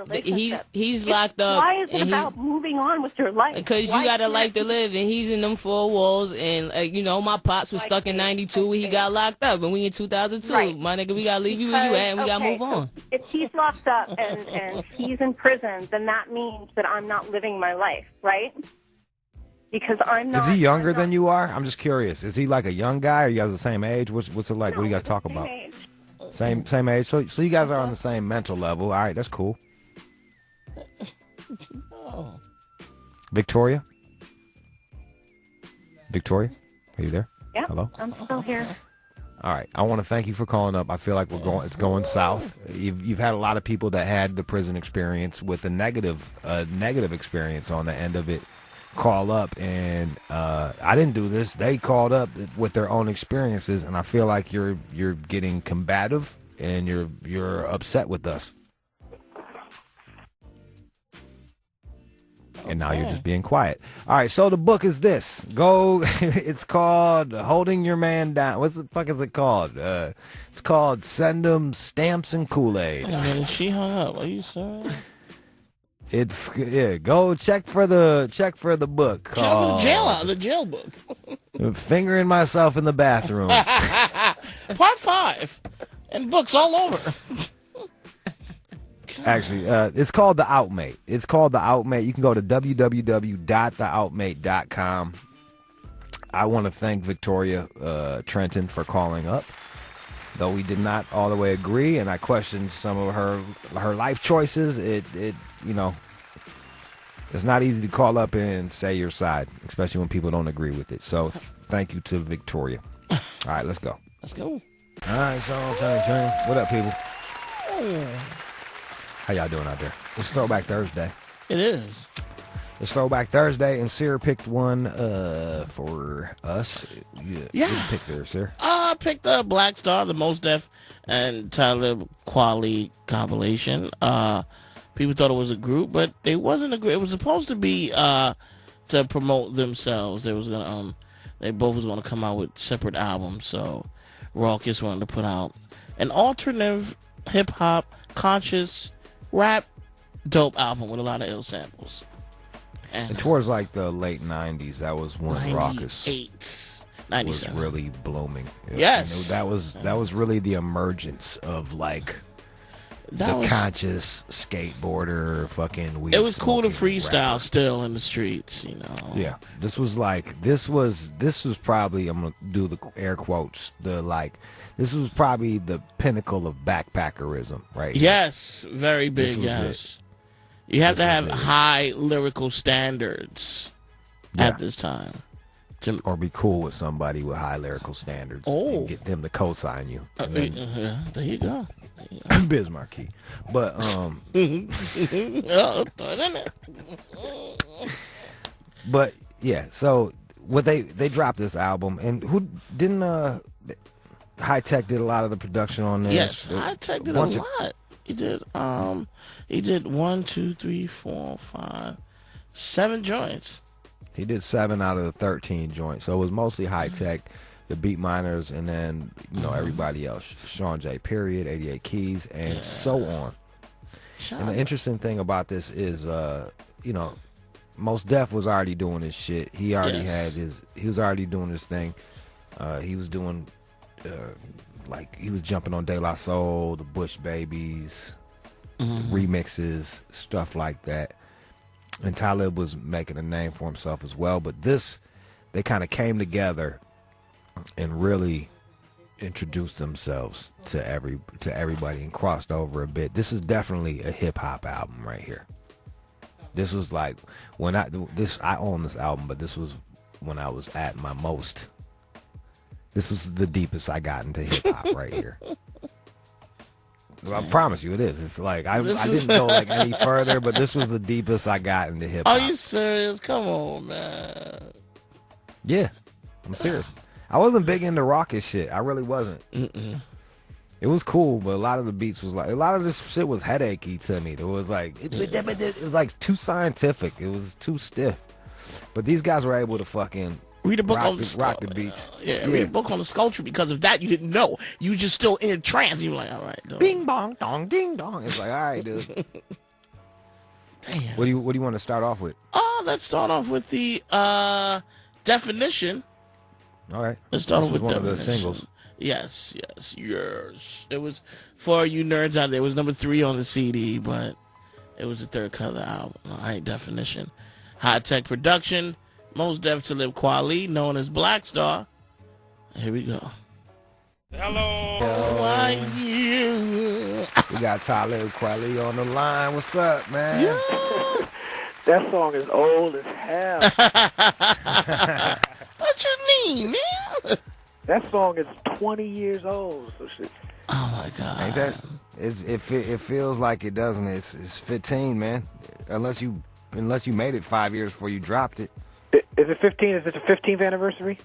He's locked up. Why is it about moving on with your life? Because you got a life to live, and he's in them four walls. And you know, my pops was stuck in '92 when he got locked up, and we in 2002. Right. My nigga, we gotta leave you where you at, and we gotta move on. If he's locked up and he's in prison, then that means that I'm not living my life, right? Because I'm not. Is he younger than you are? I'm just curious. Is he like a young guy, or you guys the same age? What's it like? No, what do you guys talk about? Age. Same age. So you guys are on the same mental level. All right, that's cool. Victoria, are you there? Yeah. Hello. I'm still here. All right, I want to thank you for calling up. I feel like it's going south. You've had a lot of people that had the prison experience with a negative experience on the end of it. Call up, and I didn't do this. They called up with their own experiences, and I feel like you're getting combative and you're upset with us. And now you're just being quiet. All right, so the book is this. It's called Holding Your Man Down. What the fuck is it called? It's called Send 'Em Stamps and Kool-Aid. And she hung up. What are you saying? Go check for the book called the jail book. Fingering Myself in the Bathroom. Part 5. And books all over. Actually, it's called The Outmate. It's called The Outmate. You can go to www.theoutmate.com. I want to thank Victoria Trenton for calling up. Though we did not all the way agree, and I questioned some of her life choices, it you know, it's not easy to call up and say your side, especially when people don't agree with it. So thank you to Victoria. All right, let's go. Let's go. All right, so what up, people? How y'all doing out there? It's Throwback Thursday. It is. It's Throwback Thursday, and Sear picked one for us. Yeah. What picked there, Sear? I picked Black Star, the Most Def and Talib Kweli compilation. People thought it was a group, but it wasn't a group. It was supposed to be to promote themselves. They both was going to come out with separate albums. So Rawkus wanted to put out an alternative hip hop, conscious rap, dope album with a lot of ill samples. And towards like the late 90s, that was when Rawkus 97 was really blooming. Yes. You know, that was really the emergence of like conscious skateboarder fucking weed. It was cool to freestyle rapper. Still in the streets, you know. Yeah. This was probably, I'm going to do the air quotes, this was probably the pinnacle of backpackerism, right? Yes, very big, yes. You have to have high lyrical standards at this time. Or be cool with somebody with high lyrical standards and get them to co-sign you. There you go. Bismarcky. But, but, yeah, so what they dropped this album, and who didn't, High Tech did a lot of the production on this. Yes, High Tech did a lot. He did 1, 2, 3, 4, 5, 7 joints. He did 7 out of the 13 joints. So it was mostly High Tech, the Beat Miners, and then, you know, everybody else. Sean J. Period, 88 Keys, and so on. And the interesting thing about this is, you know, Mos Def was already doing his shit. He already he was already doing his thing. He was doing like he was jumping on De La Soul, the Bush Babies, remixes, stuff like that. And Talib was making a name for himself as well. But they kind of came together and really introduced themselves to everybody and crossed over a bit. This is definitely a hip hop album right here. This was like when I own this album, but this was when I was at my most. This is the deepest I got into hip hop right here. I promise you, it is. It's like I didn't go like any further, but this was the deepest I got into hip hop. Are you serious? Come on, man. Yeah, I'm serious. I wasn't big into rocket shit. I really wasn't. It was cool, but a lot of the beats was like, a lot of this shit was headachy to me. It was like it was like too scientific. It was too stiff. But these guys were able to fucking read a book rock on the beats. Read a book on the sculpture. Because of that, you didn't know. You were just still in a trance. You were like, all right, dude. Bing bong dong ding dong. It's like, all right, dude. Damn. What do you want to start off with? Let's start off with the definition. All right. Let's start off with one of the definition. singles. Yes. It was, for you nerds out there, it was number 3 on the CD, but it was the third cut of the album. All right, definition. High tech production. Most Def Talib Kweli, known as Black Star. Here we go. Hello. How are you? We got Talib Kweli on the line. What's up, man? Yeah. That song is old as hell. What you mean, man? That song is 20 years old. So shit. Oh my God! Ain't that? It feels like it, doesn't it? It's 15, man. Unless you made it 5 years before you dropped it. Is it 15? Is it the 15th anniversary?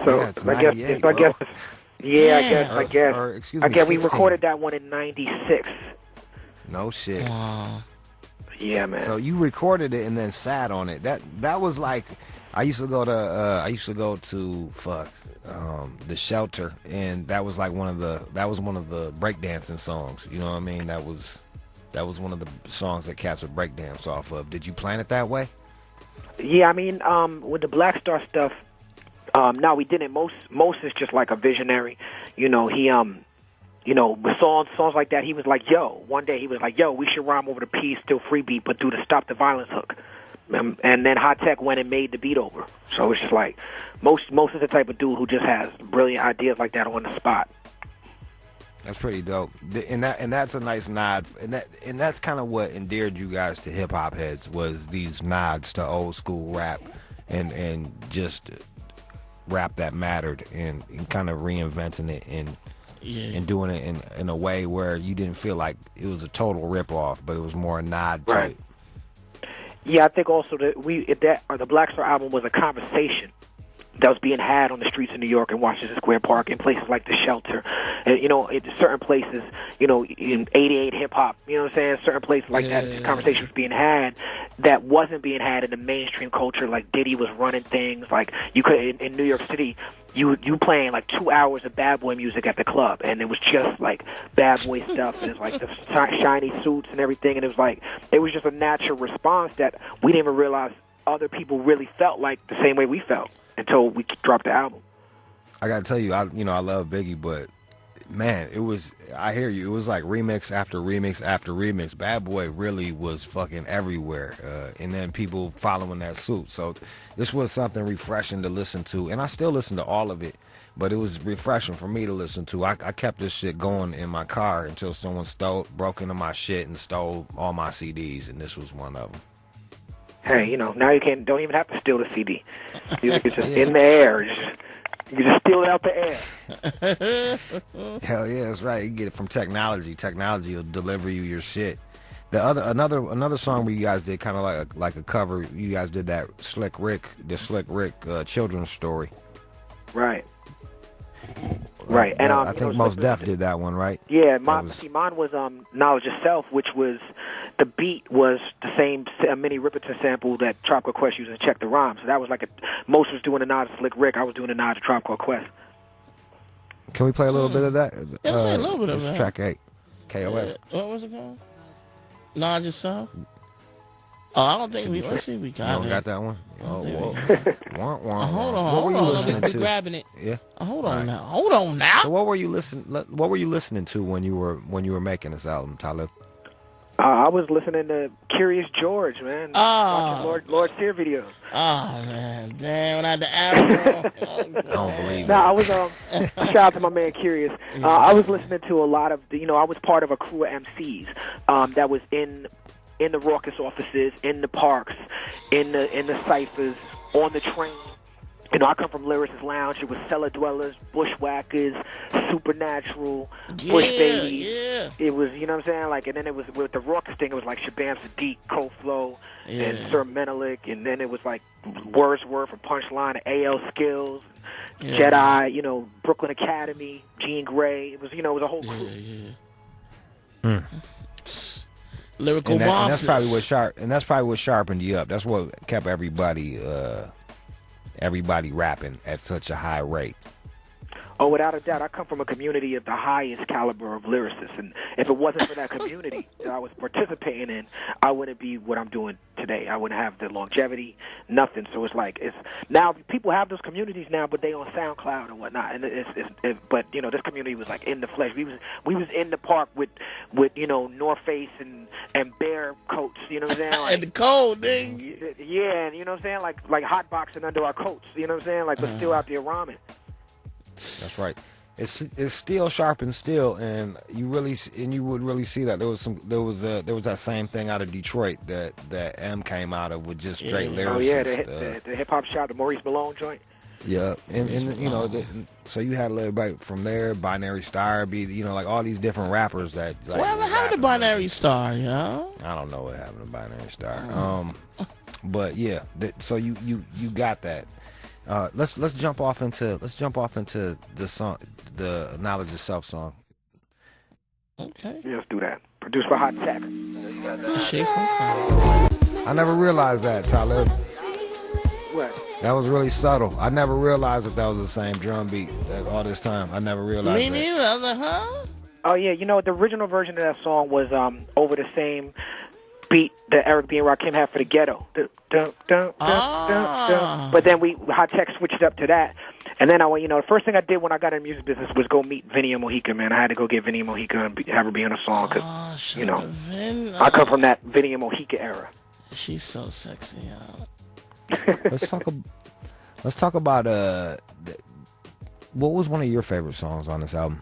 So yeah, it's I guess. I guess. Or, excuse me, I guess we 16. recorded that one in '96. No shit. Wow. Yeah, man. So you recorded it and then sat on it. That was like, I used to go to the Shelter, and that was like one of the breakdancing songs. You know what I mean? That was one of the songs that cats would breakdance off of. Did you plan it that way? Yeah, I mean, with the Black Star stuff, no, we didn't. Most is just like a visionary. You know, he with songs like that, he was like, one day he was like, we should rhyme over the P, still free beat, but do the stop the violence hook. And then Hot Tech went and made the beat over. So it's just like, most is the type of dude who just has brilliant ideas like that on the spot. That's pretty dope, and that's a nice nod, and that's kind of what endeared you guys to hip hop heads, was these nods to old school rap, and just rap that mattered, and kind of reinventing it and doing it in a way where you didn't feel like it was a total rip off, but it was more a nod to it. Yeah, I think also that the Black Star album was a conversation that was being had on the streets of New York and Washington Square Park and places like the Shelter, and certain places, in '88 hip hop, you know what I'm saying? Certain places like that, this conversation was being had that wasn't being had in the mainstream culture. Like Diddy was running things. Like you could in New York City, you playing like 2 hours of Bad Boy music at the club, and it was just like Bad Boy stuff, and it's like the shiny suits and everything, and it was just a natural response that we didn't even realize other people really felt like the same way we felt until we dropped the album. I gotta tell you, I love Biggie, but man, I hear you. It was like remix after remix after remix. Bad Boy really was fucking everywhere, and then people following that suit. So this was something refreshing to listen to, and I still listen to all of it, but it was refreshing for me to listen to. I kept this shit going in my car until someone broke into my shit and stole all my CDs, and this was one of them. Hey, now you don't even have to steal the CD. Music is just in the air. You can just steal it out the air. Hell yeah, that's right. You get it from technology. Technology will deliver you your shit. Another song where you guys did kind of like a cover. You guys did that Slick Rick children's story. Right. Right, and I think Mos Def did that one, right? Yeah, mine was Knowledge Yourself, which was the beat was the same Minnie Riperton sample that Tropical Quest used in Check the Rhyme. So that was like Mos was doing a nod to Slick Rick, I was doing a nod to Tropical Quest. Can we play a little bit of that? Yeah, say a little bit of that. Track 8, KOS. What was it called? Knowledge Yourself. Oh, I don't think we. Let's see, if we You got don't it. got that one? Oh, whoa. Hold on, What were you hold on. listening We to? grabbing it. Yeah. Hold on now. Hold on now. So what were you listening to when you were making this album, Talib? I was listening to Curious George, man. Watching Lord Sear videos. Oh man, damn! When I had the afro. I don't believe No, it. I was shout out to my man Curious. I was listening to a lot of I was part of a crew of MCs that was in the raucous offices, in the parks, in the ciphers, on the train. I come from Lyricist Lounge. It was Cellar Dwellers, Bushwhackers, Supernatural, Bush Baby. Yeah. It was, you know what I'm saying? Like, and then it was with the raucous thing. It was like Shabam Sadiq, Koflo, and Sir Menelik, and then it was like Wordsworth and Punchline, and A.L. Skills, Jedi. Brooklyn Academy, Jean Grey. It was, it was a whole crew. Lyrical And monsters. that's probably what sharpened you up. That's what kept everybody rapping at such a high rate. Oh, without a doubt, I come from a community of the highest caliber of lyricists, and if it wasn't for that community that I was participating in, I wouldn't be what I'm doing today. I wouldn't have the longevity, nothing. So it's like now people have those communities now, but they on SoundCloud and whatnot. And but this community was like in the flesh. We was in the park with North Face and bear coats. You know what I'm saying? Like, and the cold thing. Yeah, and you know what I'm saying? Like hot boxing under our coats. You know what I'm saying? Like, but still out there rhyming. That's right. It's still sharp and still, and you would really see that there was that same thing out of Detroit that M came out of with just straight lyrics. Oh yeah, the hip hop shop, the Maurice Malone joint. Yeah, and so you had a little bit from there, Binary Star, like all these different rappers that. Like, Whatever happened to Binary Star, yo? I don't know what happened to Binary Star. But yeah, so you got that. Let's jump off into the song, the Knowledge of Self song. Okay. Yeah, let's do that. Produced by Hot Tech. I never realized that, Talib. What? That was really subtle. I never realized that was the same drum beat all this time. I never realized Me that. neither. I was like, huh? Oh yeah, the original version of that song was over the same beat that Eric B. and Rakim had for the Ghetto. But then Hot Tech switched up to that. And then the first thing I did when I got in the music business was go meet Vinny and Mojica, man. I had to go get Vinny and Mojica and have her be on a song because, I come from that Vinny and Mojica era. She's so sexy, yo. Let's talk about what was one of your favorite songs on this album?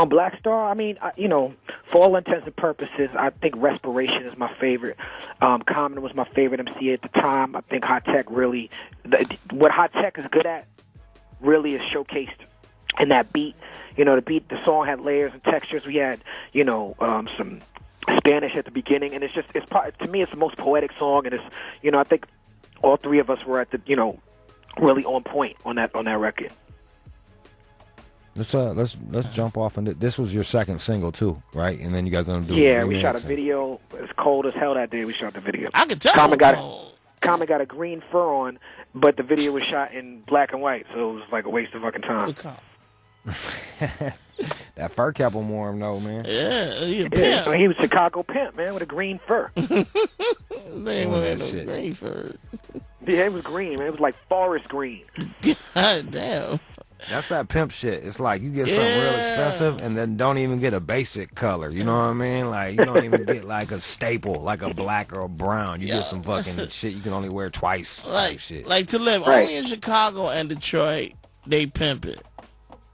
Black Star, I mean, for all intents and purposes, I think Respiration is my favorite. Common was my favorite MC at the time. I think Hot Tech really, what Hot Tech is good at really is showcased in that beat. The song had layers and textures. We had, some Spanish at the beginning, and to me, it's the most poetic song, and it's, I think all three of us were at the, really on point on that record. Let's jump off into this. Was your second single too, right? And then you guys gonna do we shot a video. It's cold as hell that day. We shot the video. I could tell. Common got a green fur on, but the video was shot in black and white, so it was like a waste of fucking time. That fur kept him warm, though, man. Yeah, so he was Chicago pimp, man, with a green fur. Green fur. Yeah, it was green, man. It was like forest green. God damn. That's that pimp shit. It's like you get something real expensive and then don't even get a basic color. You know what I mean? Like you don't even get like a staple, like a black or a brown. You get some fucking shit you can only wear twice. Like shit. Like to live only in Chicago and Detroit, they pimp it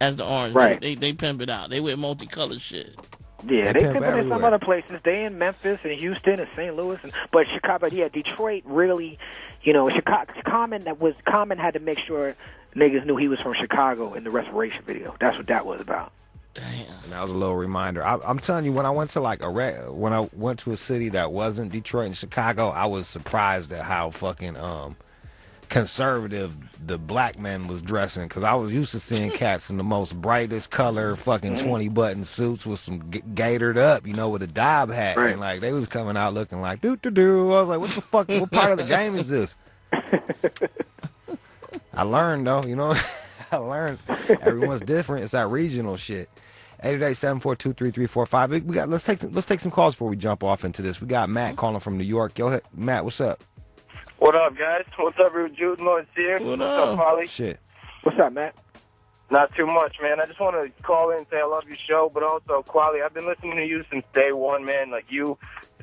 as the orange. Right. They pimp it out. They wear multicolored shit. Yeah, they pimp it in some other places. They in Memphis and Houston and St. Louis, but Chicago. Yeah, Detroit really. Chicago. Common had to make sure niggas knew he was from Chicago in the Respiration video. That's what that was about. Damn. And that was a little reminder. I'm telling you, when I went to when I went to a city that wasn't Detroit and Chicago, I was surprised at how fucking conservative the black man was dressing, because I was used to seeing cats in the most brightest color fucking 20-button suits with some gaitered up, with a dive hat, and like they was coming out looking like doo-doo-doo. I was like, what the fuck, what part of the game is this? I learned though, I learned everyone's different. It's that regional shit. 888-742-3345. We got let's take some calls before we jump off into this. We got Matt calling from New York. Go ahead, Matt. What's up? What up, guys? What's up, Jude and Sear? What's up, Polly? Shit. What's up, Matt? Not too much, man. I just want to call in and say I love your show, but also, Quali, I've been listening to you since day one, man. Like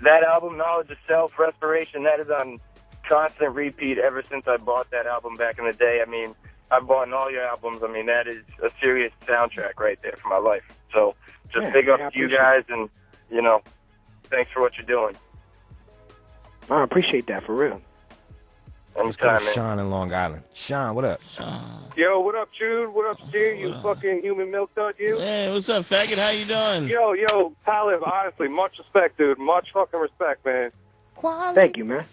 that album, Knowledge of Self, Restoration, that is on constant repeat ever since I bought that album back in the day. I mean, I've bought all your albums. I mean, that is a serious soundtrack right there for my life. So just big up to you guys, and, thanks for what you're doing. I appreciate that, for real. Anytime, man. Sean in Long Island. Sean, what up? Yo, what up, Jude? What up, Sear? You fucking human milk dud, you? Hey, what's up, faggot? How you doing? Yo, Talib, honestly, much respect, dude. Much fucking respect, man. Thank you, man.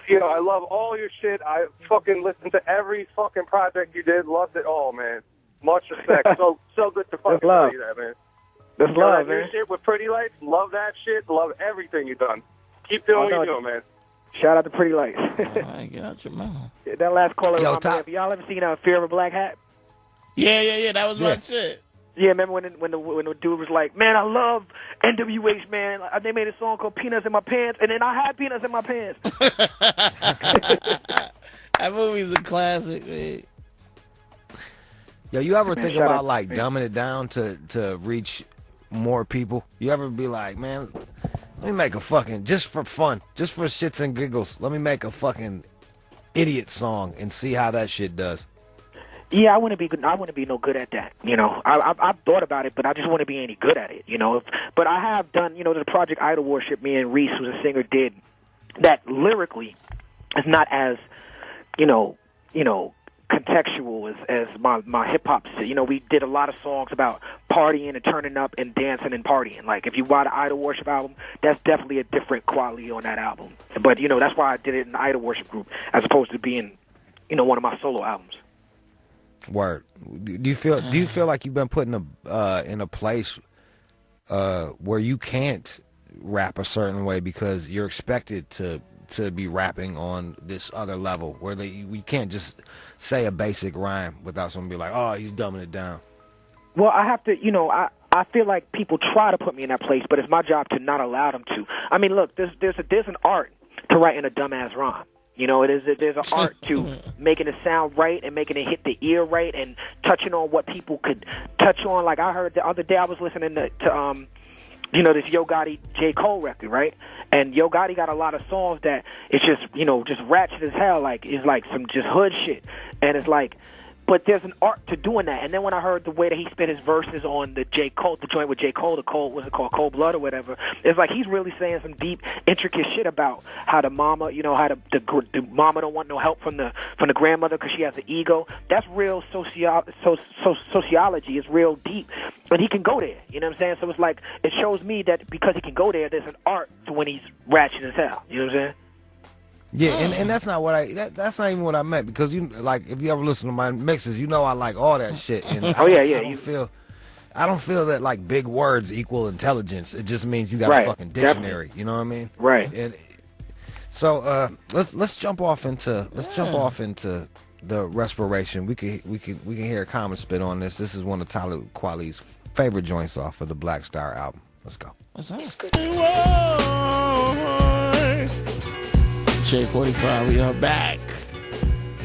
I love all your shit. I fucking listened to every fucking project you did. Loved it all, man. Much respect. so good to fucking tell you that, man. That's love, Your man. shit with Pretty Lights. Love that shit. Love everything you've done. Keep doing what you're doing, man. Shout out to Pretty Lights. I got your mom. That last caller. Yo, have y'all ever seen Fear of a Black Hat? Yeah. That was my shit. Yeah, remember when the dude was like, man, I love NWH, man. They made a song called Peanuts in My Pants, and then I had peanuts in my pants. That movie's a classic, man. Yo, you ever think about like dumbing it down to reach more people? You ever be like, man, let me make a fucking, just for fun, just for shits and giggles, let me make a fucking idiot song and see how that shit does? Yeah, I wouldn't be no good at that. I've thought about it, but I just wouldn't be any good at it. But I have done, the Project Idol Worship. Me and Reese, who's a singer, did that lyrically is not as, contextual as my hip hop. We did a lot of songs about partying and turning up and dancing and partying. Like if you buy the Idol Worship album, that's definitely a different quality on that album. But that's why I did it in the Idol Worship group as opposed to being, one of my solo albums. Word. Do you feel like you've been put in a place where you can't rap a certain way because you're expected to be rapping on this other level where we can't just say a basic rhyme without someone be like, oh, he's dumbing it down? Well, I have to, I feel like people try to put me in that place, but it's my job to not allow them to. I mean, look, there's an art to writing a dumbass rhyme. There's an art to making it sound right and making it hit the ear right and touching on what people could touch on. Like I heard the other day, I was listening to this Yo Gotti J. Cole record, right? And Yo Gotti got a lot of songs that it's just, just ratchet as hell. Like it's like some just hood shit, and it's like. But there's an art to doing that. And then when I heard the way that he spit his verses on the joint with J. Cole, what's it called, Cold Blood or whatever, it's like he's really saying some deep, intricate shit about how the mama, how the mama don't want no help from the grandmother because she has an ego. That's real sociology. It's real deep. But he can go there, you know what I'm saying? So it's like, it shows me that because he can go there, there's an art to when he's ratchet as hell. You know what I'm saying? Yeah, and that's not what that's not even what I meant, because if you ever listen to my mixes, I like all that shit. And I don't feel that like big words equal intelligence. It just means you got a fucking dictionary. Definitely. You know what I mean? Right. And so let's jump off into the respiration. We can hear a common spit on this. This is one of Talib Kweli's favorite joints off of the Black Star album. Let's go. What's that? It's good. J45, we are back.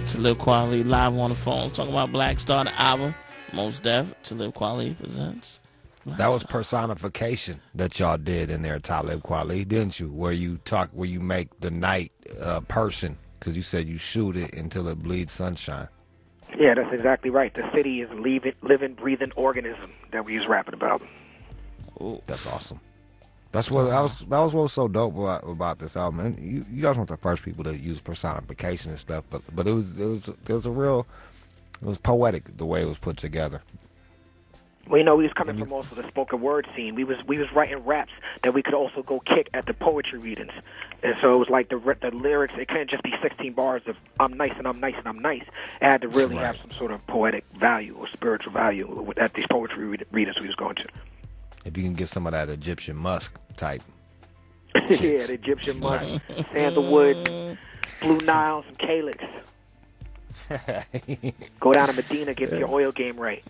Talib Kweli live on the phone talking about Black Star, the album. Most Def, Talib Kweli presents. That was personification that y'all did in there, Talib Kweli, didn't you? Where you make the night person, because you said you shoot it until it bleeds sunshine. Yeah, that's exactly right. The city is a living, breathing organism that we was rapping about. Ooh, that's awesome. That was what was so dope about this album. And you guys weren't the first people to use personification and stuff, but it was poetic the way it was put together. Well, we was coming from also the spoken word scene. We was writing raps that we could also go kick at the poetry readings, and so it was like the lyrics. It couldn't just be 16 bars of "I'm nice and I'm nice and I'm nice." It had to really have some sort of poetic value or spiritual value at these poetry readings we was going to. If you can get some of that Egyptian musk type. Yeah, the Egyptian musk, sandalwood, Blue Nile, some calyx. Go down to Medina, get your oil game right.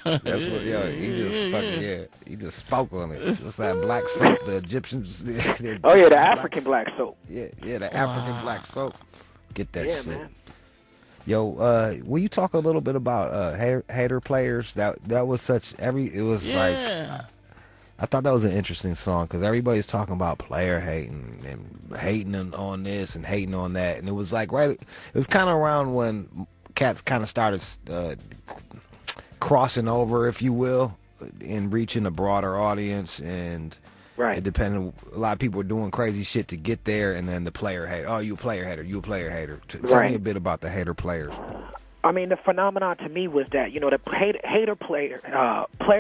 That's what, he just fucking, he just spoke on it. What's that black soap? The Egyptians. The African black soap. Yeah, the African black soap. Get that shit. Man. Yo, will you talk a little bit about hater players? That was such it was like, I thought that was an interesting song because everybody's talking about player hating and hating on this and hating on that, and it was like it was kind of around when cats kind of started crossing over, if you will, and reaching a broader audience, and it depended. A lot of people were doing crazy shit to get there, and then the player hater. Oh, you a player hater. You a player hater. Tell me a bit about the hater players. I mean, the phenomenon to me was that, the hater player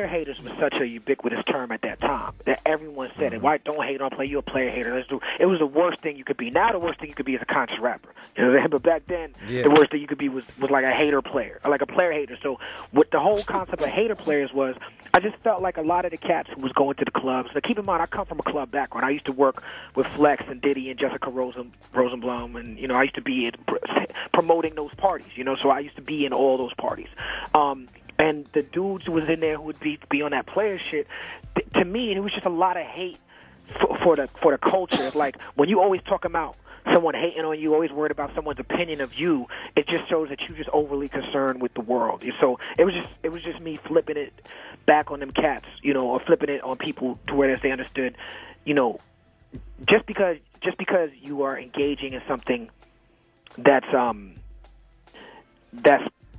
haters was such a ubiquitous term at that time that everyone said it. Why don't hate on play? You a player hater. Let's do. It was the worst thing you could be. Now the worst thing you could be is a conscious rapper. You know what I'm saying? But back then, the worst thing you could be was like a hater player, or like a player hater. So what the whole concept of hater players was, I just felt like a lot of the cats who was going to the clubs. Now keep in mind, I come from a club background. I used to work with Flex and Diddy and Jessica Rosenblum, and I used to be promoting those parties. So I used to be in all those parties. And the dudes who was in there who would be on that player shit, to me, it was just a lot of hate for the culture. It's like when you always talk about someone hating on you, always worried about someone's opinion of you, it just shows that you're just overly concerned with the world. So it was just me flipping it back on them cats, or flipping it on people to where they understood, just because you are engaging in something that's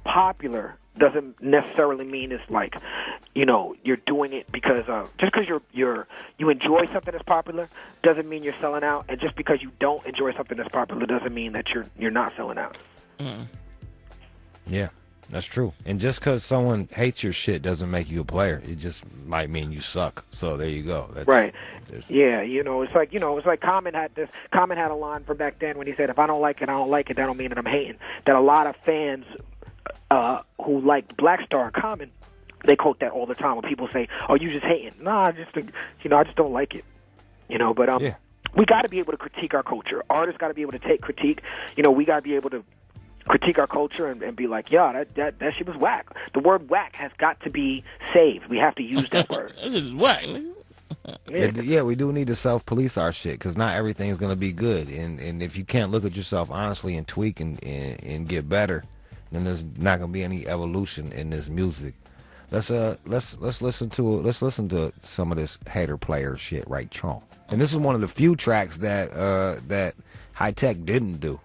popular doesn't necessarily mean it's like, you're doing it because just because you enjoy something that's popular doesn't mean you're selling out, and just because you don't enjoy something that's popular doesn't mean that you're not selling out. Yeah, that's true. And just because someone hates your shit doesn't make you a player. It just might mean you suck. So there you go. Right. Yeah, it's like Common had a line from back then when he said, "If I don't like it, I don't like it. That don't mean that I'm hating." That a lot of fans who liked Black Star and Common, they quote that all the time when people say, "Oh, you just hating." Nah, I just don't like it. But we got to be able to critique our culture. Artists got to be able to take critique. We got to be able to critique our culture and be like, yeah, that shit was whack. The word whack has got to be saved. We have to use that word. This is whack. Yeah, we do need to self-police our shit because not everything is going to be good. And if you can't look at yourself honestly and tweak and get better, then there's not going to be any evolution in this music. Let's listen to some of this hater player shit right chunk. And this is one of the few tracks that High Tech didn't do.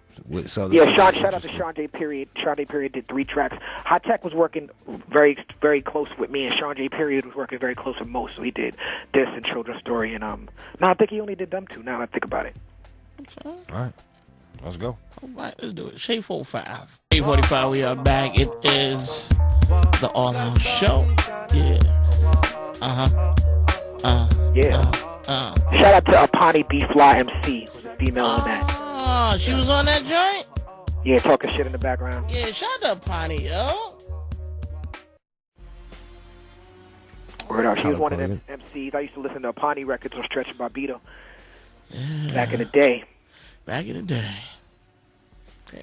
So shout out to Sean J. Period. Sean J. Period did 3 tracks. High Tech was working very, very close with me, and Sean J. Period was working very close with Mo. So he did this and Children's Story, and I think he only did them 2. Now that I think about it. All right, let's go. All right, let's do it. Shade 45. 8:45. We are back. It is the All Out Show. Yeah. Shout out to Apani B Fly MC, who's a female on that. She was on that joint? Yeah, talking shit in the background. Yeah, shout out to Apani, yo. Word out. She was one of them MCs. I used to listen to Apani records on Stretch and Barbito. Yeah. Back in the day. Yeah.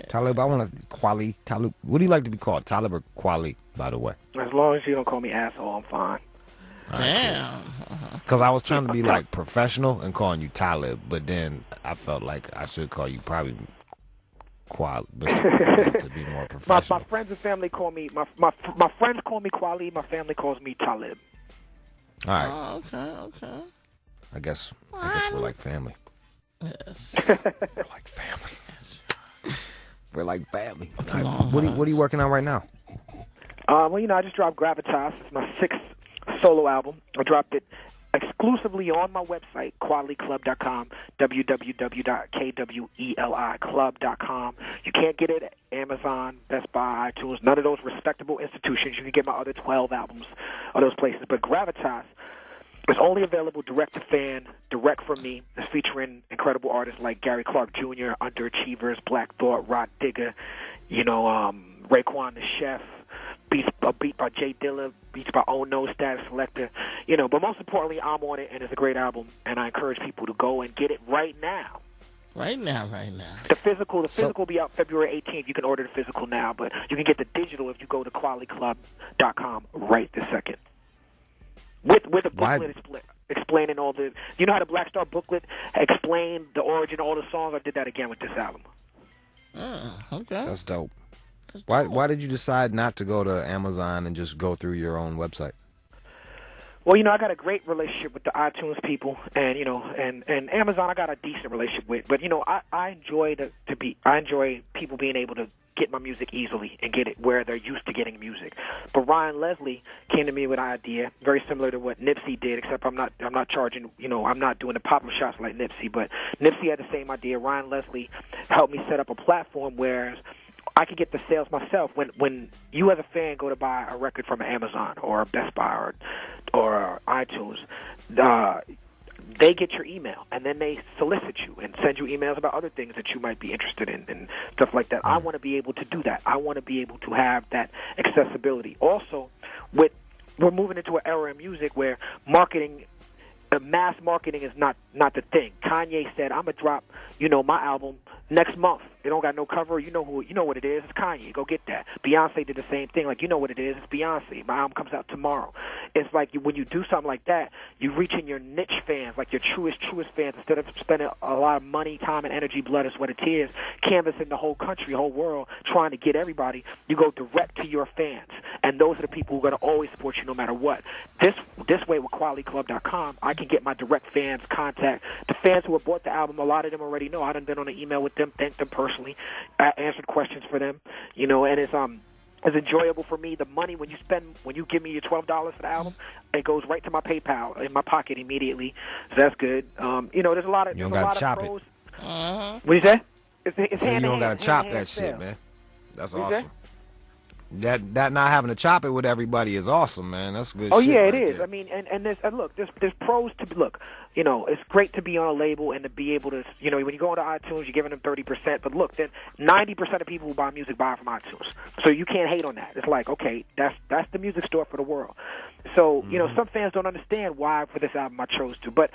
Talib, I want to Kweli. Talib, what do you like to be called? Talib or Kweli, by the way? As long as you don't call me asshole, I'm fine. Damn. Because I was trying to be like professional and calling you Talib, but then I felt like I should call you probably Kweli, but to be more professional. My friends and family call me my friends call me Kweli. My family calls me Talib. All right. Okay. I guess we're like family. Yes. We're like family. We're like family. What are you working on right now? I just dropped Gravitas. It's my 6th solo album. I dropped it exclusively on my website, qualityclub.com, www.kweliclub.com. You can't get it at Amazon, Best Buy, iTunes, none of those respectable institutions. You can get my other 12 albums of those places. But Gravitas is only available direct to fan, direct from me. It's featuring incredible artists like Gary Clark Jr., Underachievers, Black Thought, Rod Digger, Raekwon the Chef, a beat by Jay Dilla, beats by Oh No, Status Selector, but most importantly, I'm on it, and it's a great album, and I encourage people to go and get it right now Right now, right now. The physical will be out February 18th. You can order the physical now, but you can get the digital if you go to qualityclub.com right this second. With a booklet explaining all the... You know how the Black Star booklet explained the origin of all the songs? I did that again with this album. Oh, okay. That's dope. Why did you decide not to go to Amazon and just go through your own website? Well, I got a great relationship with the iTunes people, and and Amazon I got a decent relationship with. But I enjoy I enjoy people being able to get my music easily and get it where they're used to getting music. But Ryan Leslie came to me with an idea very similar to what Nipsey did, except I'm not charging. I'm not doing the pop-up shots like Nipsey. But Nipsey had the same idea. Ryan Leslie helped me set up a platform where I could get the sales myself. When you as a fan go to buy a record from Amazon or Best Buy or iTunes, they get your email, and then they solicit you and send you emails about other things that you might be interested in and stuff like that. I want to be able to do that. I want to be able to have that accessibility. Also, we're moving into an era in music where mass marketing is not the thing. Kanye said, "I'm gonna drop, my album next month. It don't got no cover. You know what it is. It's Kanye. Go get that." Beyonce did the same thing. Like, you know what it is. It's Beyonce. My album comes out tomorrow. It's like when you do something like that, you reach in your niche fans, like your truest fans. Instead of spending a lot of money, time, and energy, blood, and sweat and tears, canvassing the whole country, whole world, trying to get everybody, you go direct to your fans. And those are the people who are going to always support you no matter what. This way with QualityClub.com, I can get my direct fans contact. The fans who have bought the album, a lot of them already know. I done been on an email with them, thanked them personally, answered questions for them, and it's enjoyable for me. The money when you give me your $12 for the album, it goes right to my PayPal in my pocket immediately. So that's good. There's a lot of you don't gotta chop pros. it. What do you say? It's so you don't gotta chop that shit, man. That's awesome. That not having to chop it with everybody is awesome, man. That's good. Oh shit yeah, right it is. there. I mean, and there's pros to look. It's great to be on a label and to be able to, when you go into iTunes, you're giving them 30%. But look, then 90% of people who buy music buy from iTunes, so you can't hate on that. It's like, okay, that's the music store for the world. So some fans don't understand why for this album I chose to, but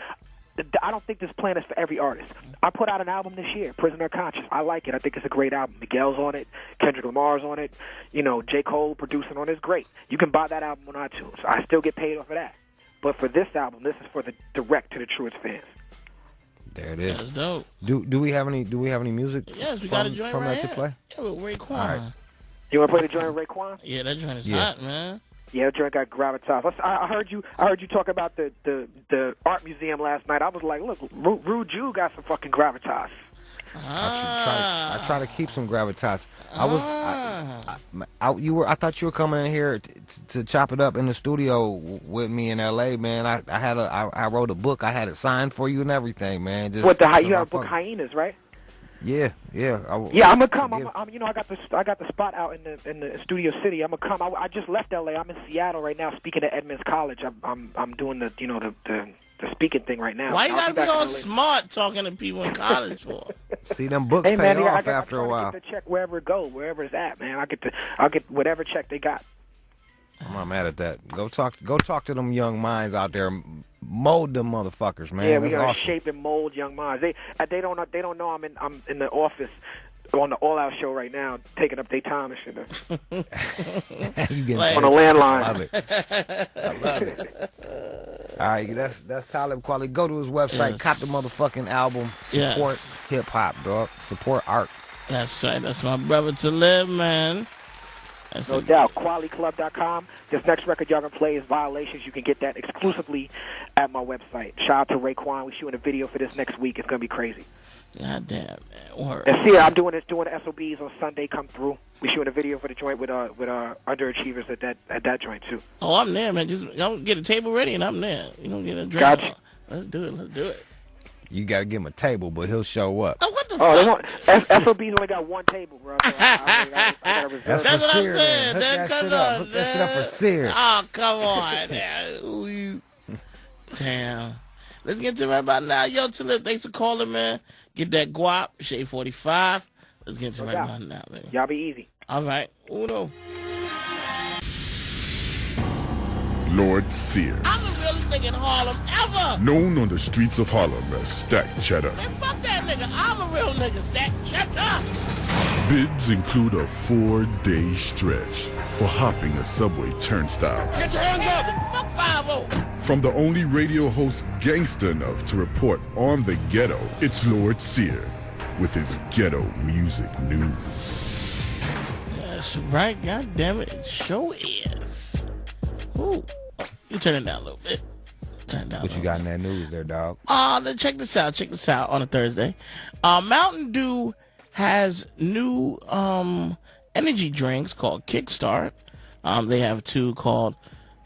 I don't think this plan is for every artist. I put out an album this year, Prisoner of Conscience. I like it. I think it's a great album. Miguel's on it. Kendrick Lamar's on it. J. Cole producing on it is great. You can buy that album on iTunes. I still get paid off of that. But for this album, this is for the direct to the truest fans. There it is. That's dope. Do we have any music? Yes, we got a joint right that to here. play? Yeah, with Raekwon. Right. You want to play the joint with Raekwon? Yeah, that joint is hot, man. Yeah, that joint got gravitas. I heard you talk about the art museum last night. I was like, look, Rude Jude got some fucking gravitas. I try to keep some gravitas. I thought you were coming in here to chop it up in the studio with me in L.A., man. I wrote a book. I had it signed for you and everything, man. You have a book, Hyenas, right? Yeah. I'm gonna come. I got the spot out in the Studio City. I'm gonna come. I just left L.A. I'm in Seattle right now, speaking at Edmonds College. I'm doing the speaking thing right now. Why you gotta be all smart talking to people in college for? See, them books pay off after a while. I get the check wherever it goes, wherever it's at, man. I'll get whatever check they got. I'm not mad at that. Go talk to them young minds out there. Mold them motherfuckers, man. Yeah, we That's gotta awesome. shape and mold young minds. They don't know I'm in the office on the All Out show right now, taking up their time and shit. On a landline. I love it. All right, that's Talib Kweli. Go to his website, cop the motherfucking album, support hip hop, dog. Support art. That's right. That's my brother to live, man. No doubt. QualityClub.com. This next record y'all gonna play is Violations. You can get that exclusively at my website. Shout out to Raekwon. We're shooting a video for this next week. It's gonna be crazy. God damn, man. Word. And Sear, I'm doing the SOBs on Sunday. Come through. We're shooting a video for the joint with underachievers at that joint too. Oh, I'm there, man. Just don't get a table ready and I'm there. You don't get a drink. Gotcha. Let's do it. You gotta give him a table, but he'll show up. Oh, what the fuck? SOBs only got one table, bro. So I gotta reserve. That's what Sear, I'm saying. Hook that shit up. Hook that shit up for Sear. Oh, come on. Damn. Let's get to it right about now. Yo, Talib, thanks for calling, man. Get that guap, Shade 45. Let's get to it right about now, man. Y'all be easy. All right. Uno. Lord Sear. I'm the realest nigga in Harlem ever. Known on the streets of Harlem as Stack Cheddar. Man, fuck that nigga. I'm a real nigga. Stack cheddar. Bids include a 4-day stretch for hopping a subway turnstile. Get your hands up. Fuck 5-0. From the only radio host gangster enough to report on the ghetto, it's Lord Sear with his ghetto music news. That's right, God damn it sure is. Ooh, you turn it down a little bit. Turn it down. What you got in that news there, dog? Then check this out. Check this out on a Thursday. Mountain Dew has new energy drinks called Kickstart. They have two called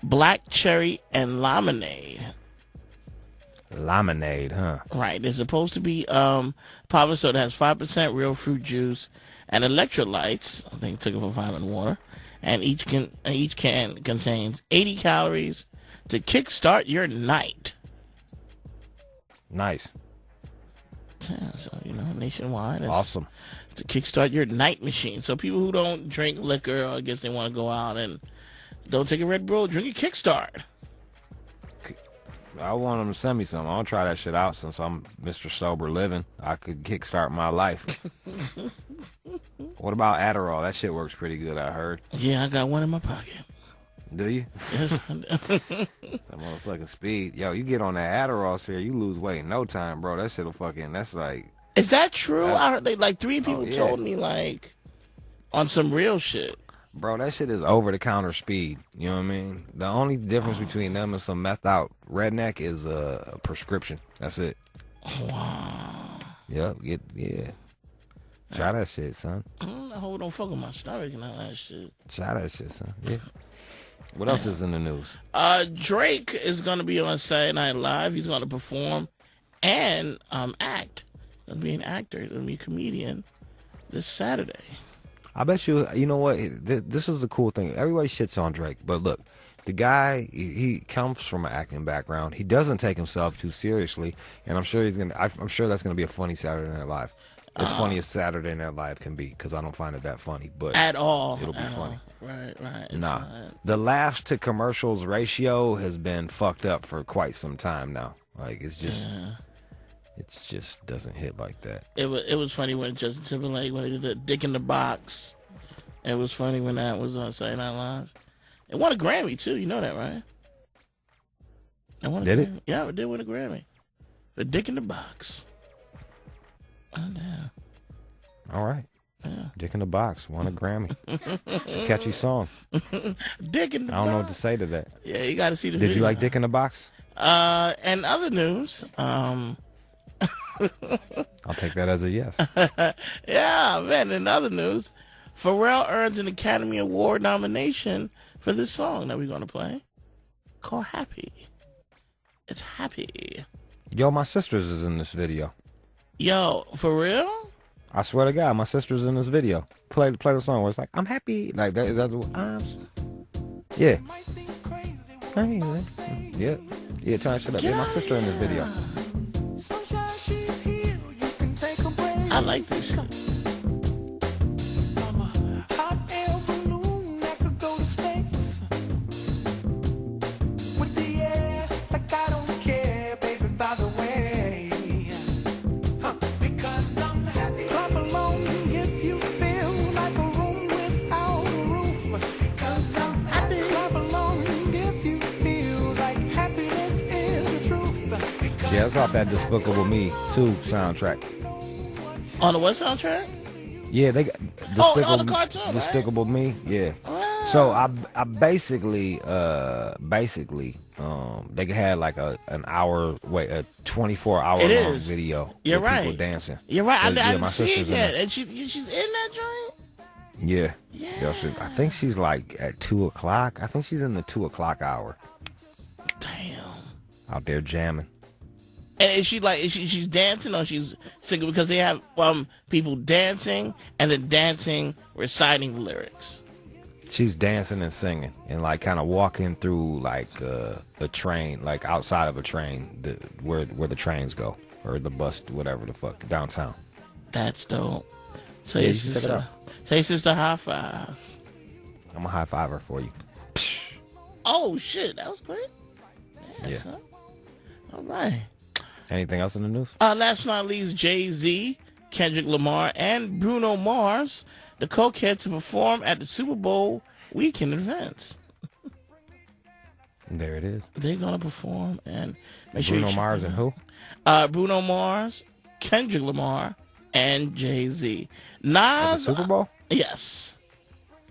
Black Cherry and Lemonade. Lemonade, huh? Right. They're supposed to be popular soda. Has 5% real fruit juice and electrolytes. I think took it from vitamin water. And each can contains 80 calories to kickstart your night. Nice. Yeah, so nationwide. Awesome. To kickstart your night machine. So people who don't drink liquor, or I guess they want to go out and don't take a Red Bull, drink a Kickstart. I want them to send me some. I'll try that shit out since I'm Mr. Sober Living. I could kickstart my life. What about Adderall? That shit works pretty good, I heard. Yeah, I got one in my pocket. Do you? Yes. Some motherfucking speed. Yo, you get on that Adderall sphere, you lose weight in no time, bro. That shit'll that's like... Is that true? I heard three people yeah. told me on some real shit. Bro, that shit is over-the-counter speed. You know what I mean? The only difference between them and some meth-out redneck is a prescription. That's it. Wow. Yep. Yeah. Try that shit, son. I hope it don't fuck with my stomach and all that shit. Try that shit, son. Yeah. What else is in the news? Drake is going to be on Saturday Night Live. He's going to perform and act. He's going to be an actor. He's going to be a comedian this Saturday. I bet you know what? This is the cool thing. Everybody shits on Drake, but look, the guy, he comes from an acting background. He doesn't take himself too seriously, and I'm sure I'm sure that's gonna be a funny Saturday Night Live. As funny as Saturday Night Live can be, because I don't find it that funny, but at all, it'll be funny. Right. Nah, the laughs to commercials ratio has been fucked up for quite some time now. Like it's just. Yeah. It just doesn't hit like that. It was funny when Justin Timberlake when he did the Dick in the Box. It was funny when that was on Saturday Night Live. It won a Grammy too. You know that, right? Did it? Yeah, it did win a Grammy. The Dick in the Box. Oh, damn. All right. Yeah. Dick in the Box won a Grammy. It's a catchy song. Dick in the Box. I don't know what to say to that. Yeah, you got to see the video. Did you like Dick in the Box? And other news. I'll take that as a yes. Yeah, man. In other news, Pharrell earns an Academy Award nomination for this song that we're going to play called Happy. It's Happy. Yo, my sister's is in this video. Yo, for real? I swear to God, my sister's in this video. Play the song where it's like, I'm happy. Like, that is that the yeah. Yeah, turn that shit up. Yeah, my sister in this video. I like this shit. Yeah, it's off that Despicable Me 2 soundtrack. On the what soundtrack? Yeah, they got the cartoon, Despicable right? Me. Yeah. So I basically they had like a 24-hour long video. You're with right. People dancing. You're right. So, I didn't see it yet. In And she's in that joint? yeah. Yo, I think she's like at 2:00. I think she's in the 2:00 hour. Damn. Out there jamming. And is she she's dancing or she's singing? Because they have people dancing and then dancing reciting the lyrics. She's dancing and singing and like kind of walking through like a train, like outside of a train, where the trains go or the bus, whatever the fuck, downtown. That's dope. Tell your sister high five. I'm a high fiver for you. Oh shit, that was great. Yes, sir. All right. Anything else in the news? Last but not least, Jay-Z, Kendrick Lamar, and Bruno Mars, the cokehead, to perform at the Super Bowl weekend events. There it is. They're going to perform and make sure Bruno you check Mars them and who? out. Bruno Mars, Kendrick Lamar, and Jay-Z. Nas. At the Super Bowl? Yes.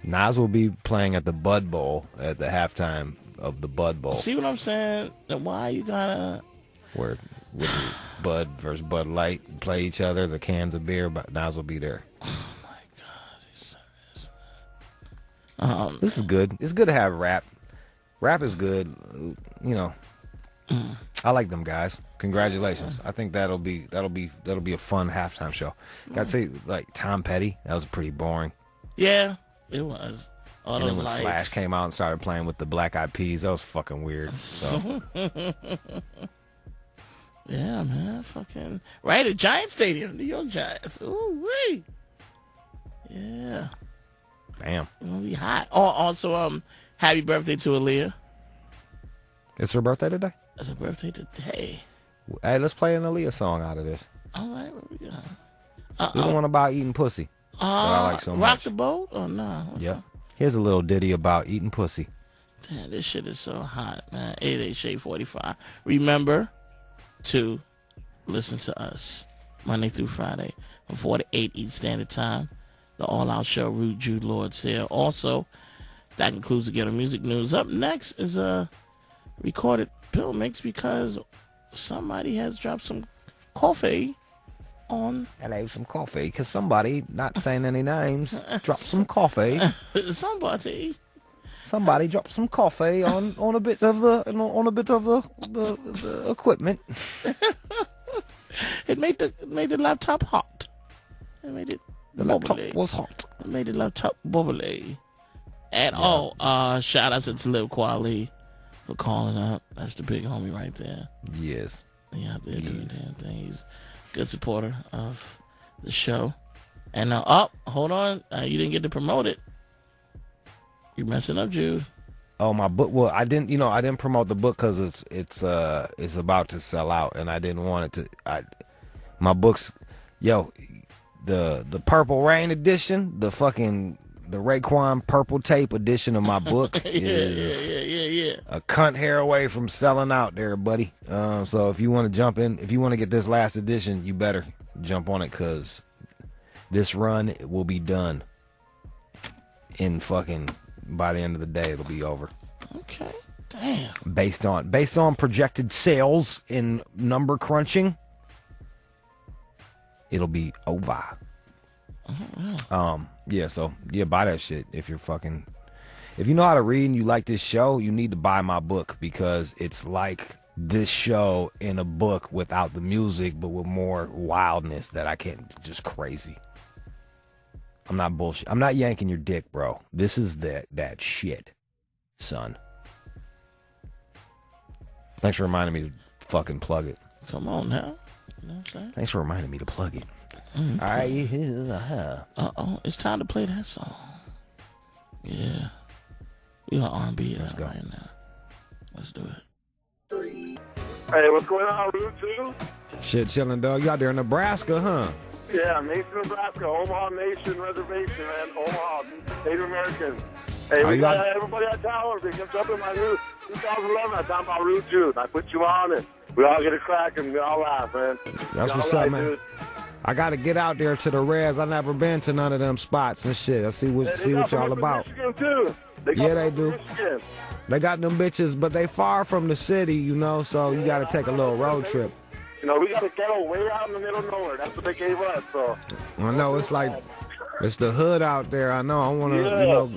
Nas will be playing at the Bud Bowl at the halftime of the Bud Bowl. See what I'm saying? Why you gotta... Where with Bud versus Bud Light play each other, the cans of beer, but Nas will be there. Oh, my God. He's serious. This is good. It's good to have rap. Rap is good. You know, I like them guys. Congratulations. I think that'll be a fun halftime show. Got to say, like Tom Petty, that was pretty boring. Yeah, it was. All And those then when lights. Slash came out and started playing with the Black Eyed Peas, that was fucking weird. So yeah, man, fucking right at Giant Stadium, New York Giants. Ooh wee. Yeah. damn, It's gonna be hot. Oh, also, happy birthday to Aaliyah. it's her birthday today. It's her birthday today. Hey, let's play an Aaliyah song out of this. All right, what we got? This the one about eating pussy that I like so Rock much. the boat? Oh no. Yeah. Here's a little ditty about eating pussy. Damn, this shit is so hot, man. 88 Shade 45. Remember to listen to us Monday through Friday from 4 to 8 East Standard Time. The All Out Show, Rude, Jude, Lord, Sear. Also, that concludes the Ghetto Music News. Up next is a recorded pill mix because somebody has dropped some coffee on. And I ate some coffee because somebody, not saying any names, dropped some coffee. Somebody dropped some coffee on a bit of the equipment. It made the laptop hot. It made it The bubbly. laptop was hot. It made the laptop bubbly. And shout out to Lil Kweli for calling up. That's the big homie right there. Yes. He out there doing the damn thing. He's a good supporter of the show. And hold on. You didn't get to promote it. You're messing up, Jude. Oh, my book. Well, I didn't promote the book because it's about to sell out, and I didn't want it to. My books, the Purple Rain edition, the Raekwon Purple Tape edition of my book is a cunt hair away from selling out there, buddy. So if you want to jump in, if you want to get this last edition, you better jump on it because this run will be done in fucking. By the end of the day, it'll be over. Okay. Damn. Based on projected sales in number crunching, it'll be over. Yeah, so buy that shit if you know how to read and you like this show, you need to buy my book because it's like this show in a book without the music but with more wildness that I can't, just crazy. I'm not bullshit. I'm not yanking your dick, bro. This is that shit, son. Thanks for reminding me to fucking plug it. Come on now. You know what I'm saying? Thanks for reminding me to plug it. Mm-hmm. All right. It's time to play that song. Yeah. We got R&B Let's go. right now. Let's do it. Hey, what's going on, Route 2? Shit chilling, dog. You out there in Nebraska, huh? Yeah, Mason, Nebraska, Omaha Nation Reservation, man. Omaha, Native American. Hey, we got everybody at tower. They can jump in my new 2011. I'm talking about Route 2. I put you on it. We all get a crack and we all laugh, man. That's what's up, man. Dude. I got to get out there to the res. I never been to none of them spots and shit. I see what y'all about. Michigan too. They do. Michigan. They got them bitches, but they far from the city, you know, so you got to take a little road trip. You know, we got a ghetto way out in the middle of nowhere. That's what they gave us, so. I know, it's like, it's the hood out there. I know, I want to, you know,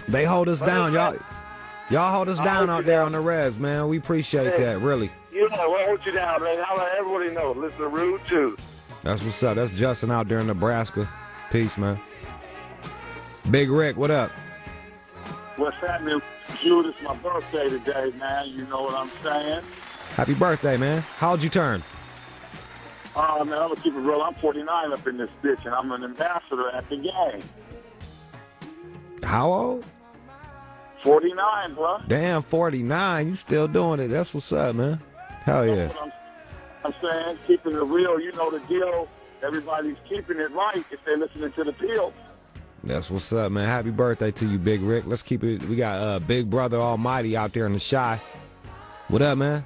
they hold us down. Y'all hold us down out there on the res, man. We appreciate that, really. Yeah, we'll hold you down, man. I'll let everybody know. Listen to Rude, too. That's what's up. That's Justin out there in Nebraska. Peace, man. Big Rick, what up? What's happening, Jude? It's my birthday today, man. You know what I'm saying? Happy birthday, man. How'd you turn? Man, I'm going to keep it real. I'm 49 up in this bitch, and I'm an ambassador at the game. How old? 49, bro. Damn, 49. You still doing it. That's what's up, man. Hell yeah. That's what I'm saying, keeping it real. You know the deal. Everybody's keeping it right if they're listening to the pill. That's what's up, man. Happy birthday to you, Big Rick. Let's keep it. We got Big Brother Almighty out there in the shy. What up, man?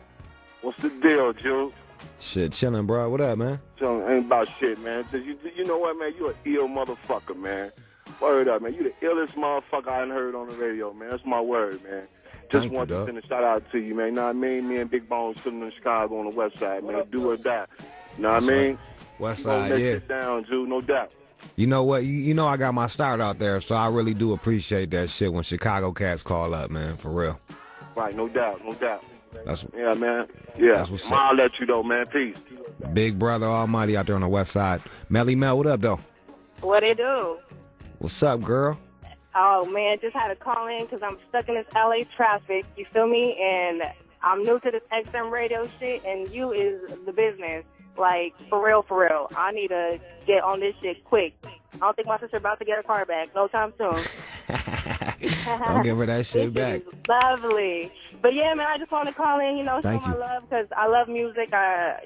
What's the deal, Jude? Shit, chilling, bro. What up, man? Chilling, ain't about shit, man. You know what, man? You an ill motherfucker, man. Word up, man. You the illest motherfucker I done heard on the radio, man. That's my word, man. Just want to send a shout out to you, man. You know what I mean? Me and Big Bones sitting in Chicago on the west side, man. Do or die. You know what I mean? West side, yeah. yeah. Down, Jude, no doubt. You know what? You know I got my start out there, so I really do appreciate that shit when Chicago cats call up, man. For real. Right, no doubt, no doubt. That's yeah, man. Yeah. That's what's up. I'll let you know, man. Peace. Big Brother Almighty out there on the west side. Melly Mel, what up, though? What it do? What's up, girl? Oh, man, just had to call in because I'm stuck in this L.A. traffic, you feel me? And I'm new to this XM radio shit, and you is the business. Like, for real, for real. I need to get on this shit quick. I don't think my sister about to get her car back no time soon. Don't give her that shit back. Lovely. But, yeah, man, I just want to call in, you know, Thank show my you. love because I love music. I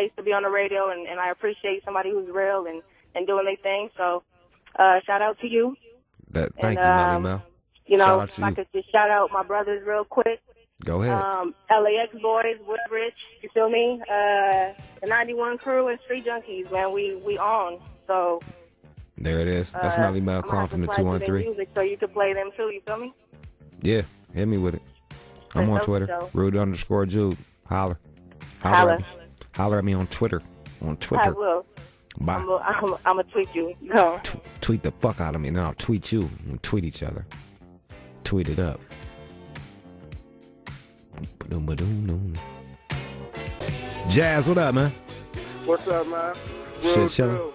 used to be on the radio, and I appreciate somebody who's real and doing their thing. So, shout out to you. Thank you, Melly Mel. You know, Shout out if to I you. could just shout out my brothers real quick. Go ahead. LAX boys, Woodbridge, you feel me? The 91 crew and Street Junkies, man, we on. So There it is. That's Melly Mel calling from the I'm gonna have to flag 213. you their music so you can play them too, you feel me? Yeah, hit me with it. I'm on For Twitter. sure. Rude_Jude. Holler. Holler. At me. Holler at me on Twitter. On I Twitter. will. Bye. I'm gonna tweet you. No. Tweet the fuck out of me, and then I'll tweet you. We'll tweet each other. Tweet it up. Jazz, what up, man? What's up, man? Shit, chillin'.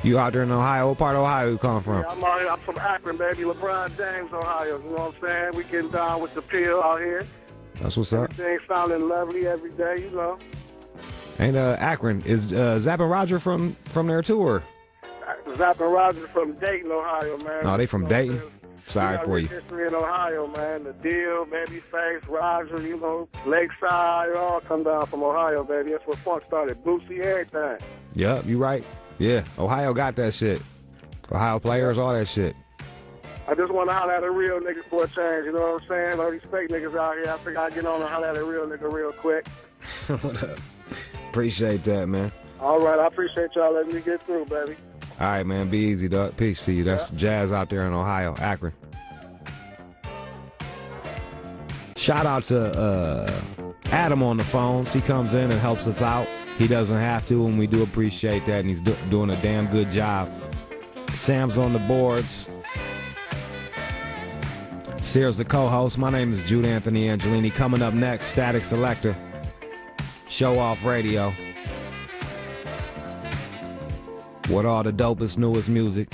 You out there in Ohio? What part of Ohio you calling from? Yeah, I'm out here. I'm from Akron, baby. LeBron James, Ohio. You know what I'm saying? We getting down with the pill out here. That's what's up. Everything sounding lovely every day, you know. Ain't Akron. Is Zapp and Roger from there too, or? Zapp and Roger from Dayton, Ohio, man. No, they from Dayton. Sorry got for you. history in Ohio, man. The Deal, Babyface, Roger, you know, Lakeside, it all come down from Ohio, baby. That's where funk started. Boosie, everything. Yep, you right. Yeah, Ohio got that shit. Ohio players, all that shit. I just want to holler at a real nigga for a change, you know what I'm saying? All these fake niggas out here, I think I'll get on and holler at a real nigga real quick. What up? Appreciate that, man. All right, I appreciate y'all letting me get through, baby. All right, man. Be easy, dog. Peace to you. That's Jazz out there in Ohio, Akron. Shout out to Adam on the phones. He comes in and helps us out. He doesn't have to, and we do appreciate that, and he's doing a damn good job. Sam's on the boards. Sear's the co-host. My name is Jude Anthony Angelini. Coming up next, Static Selector. Show Off Radio. With all the dopest, newest music.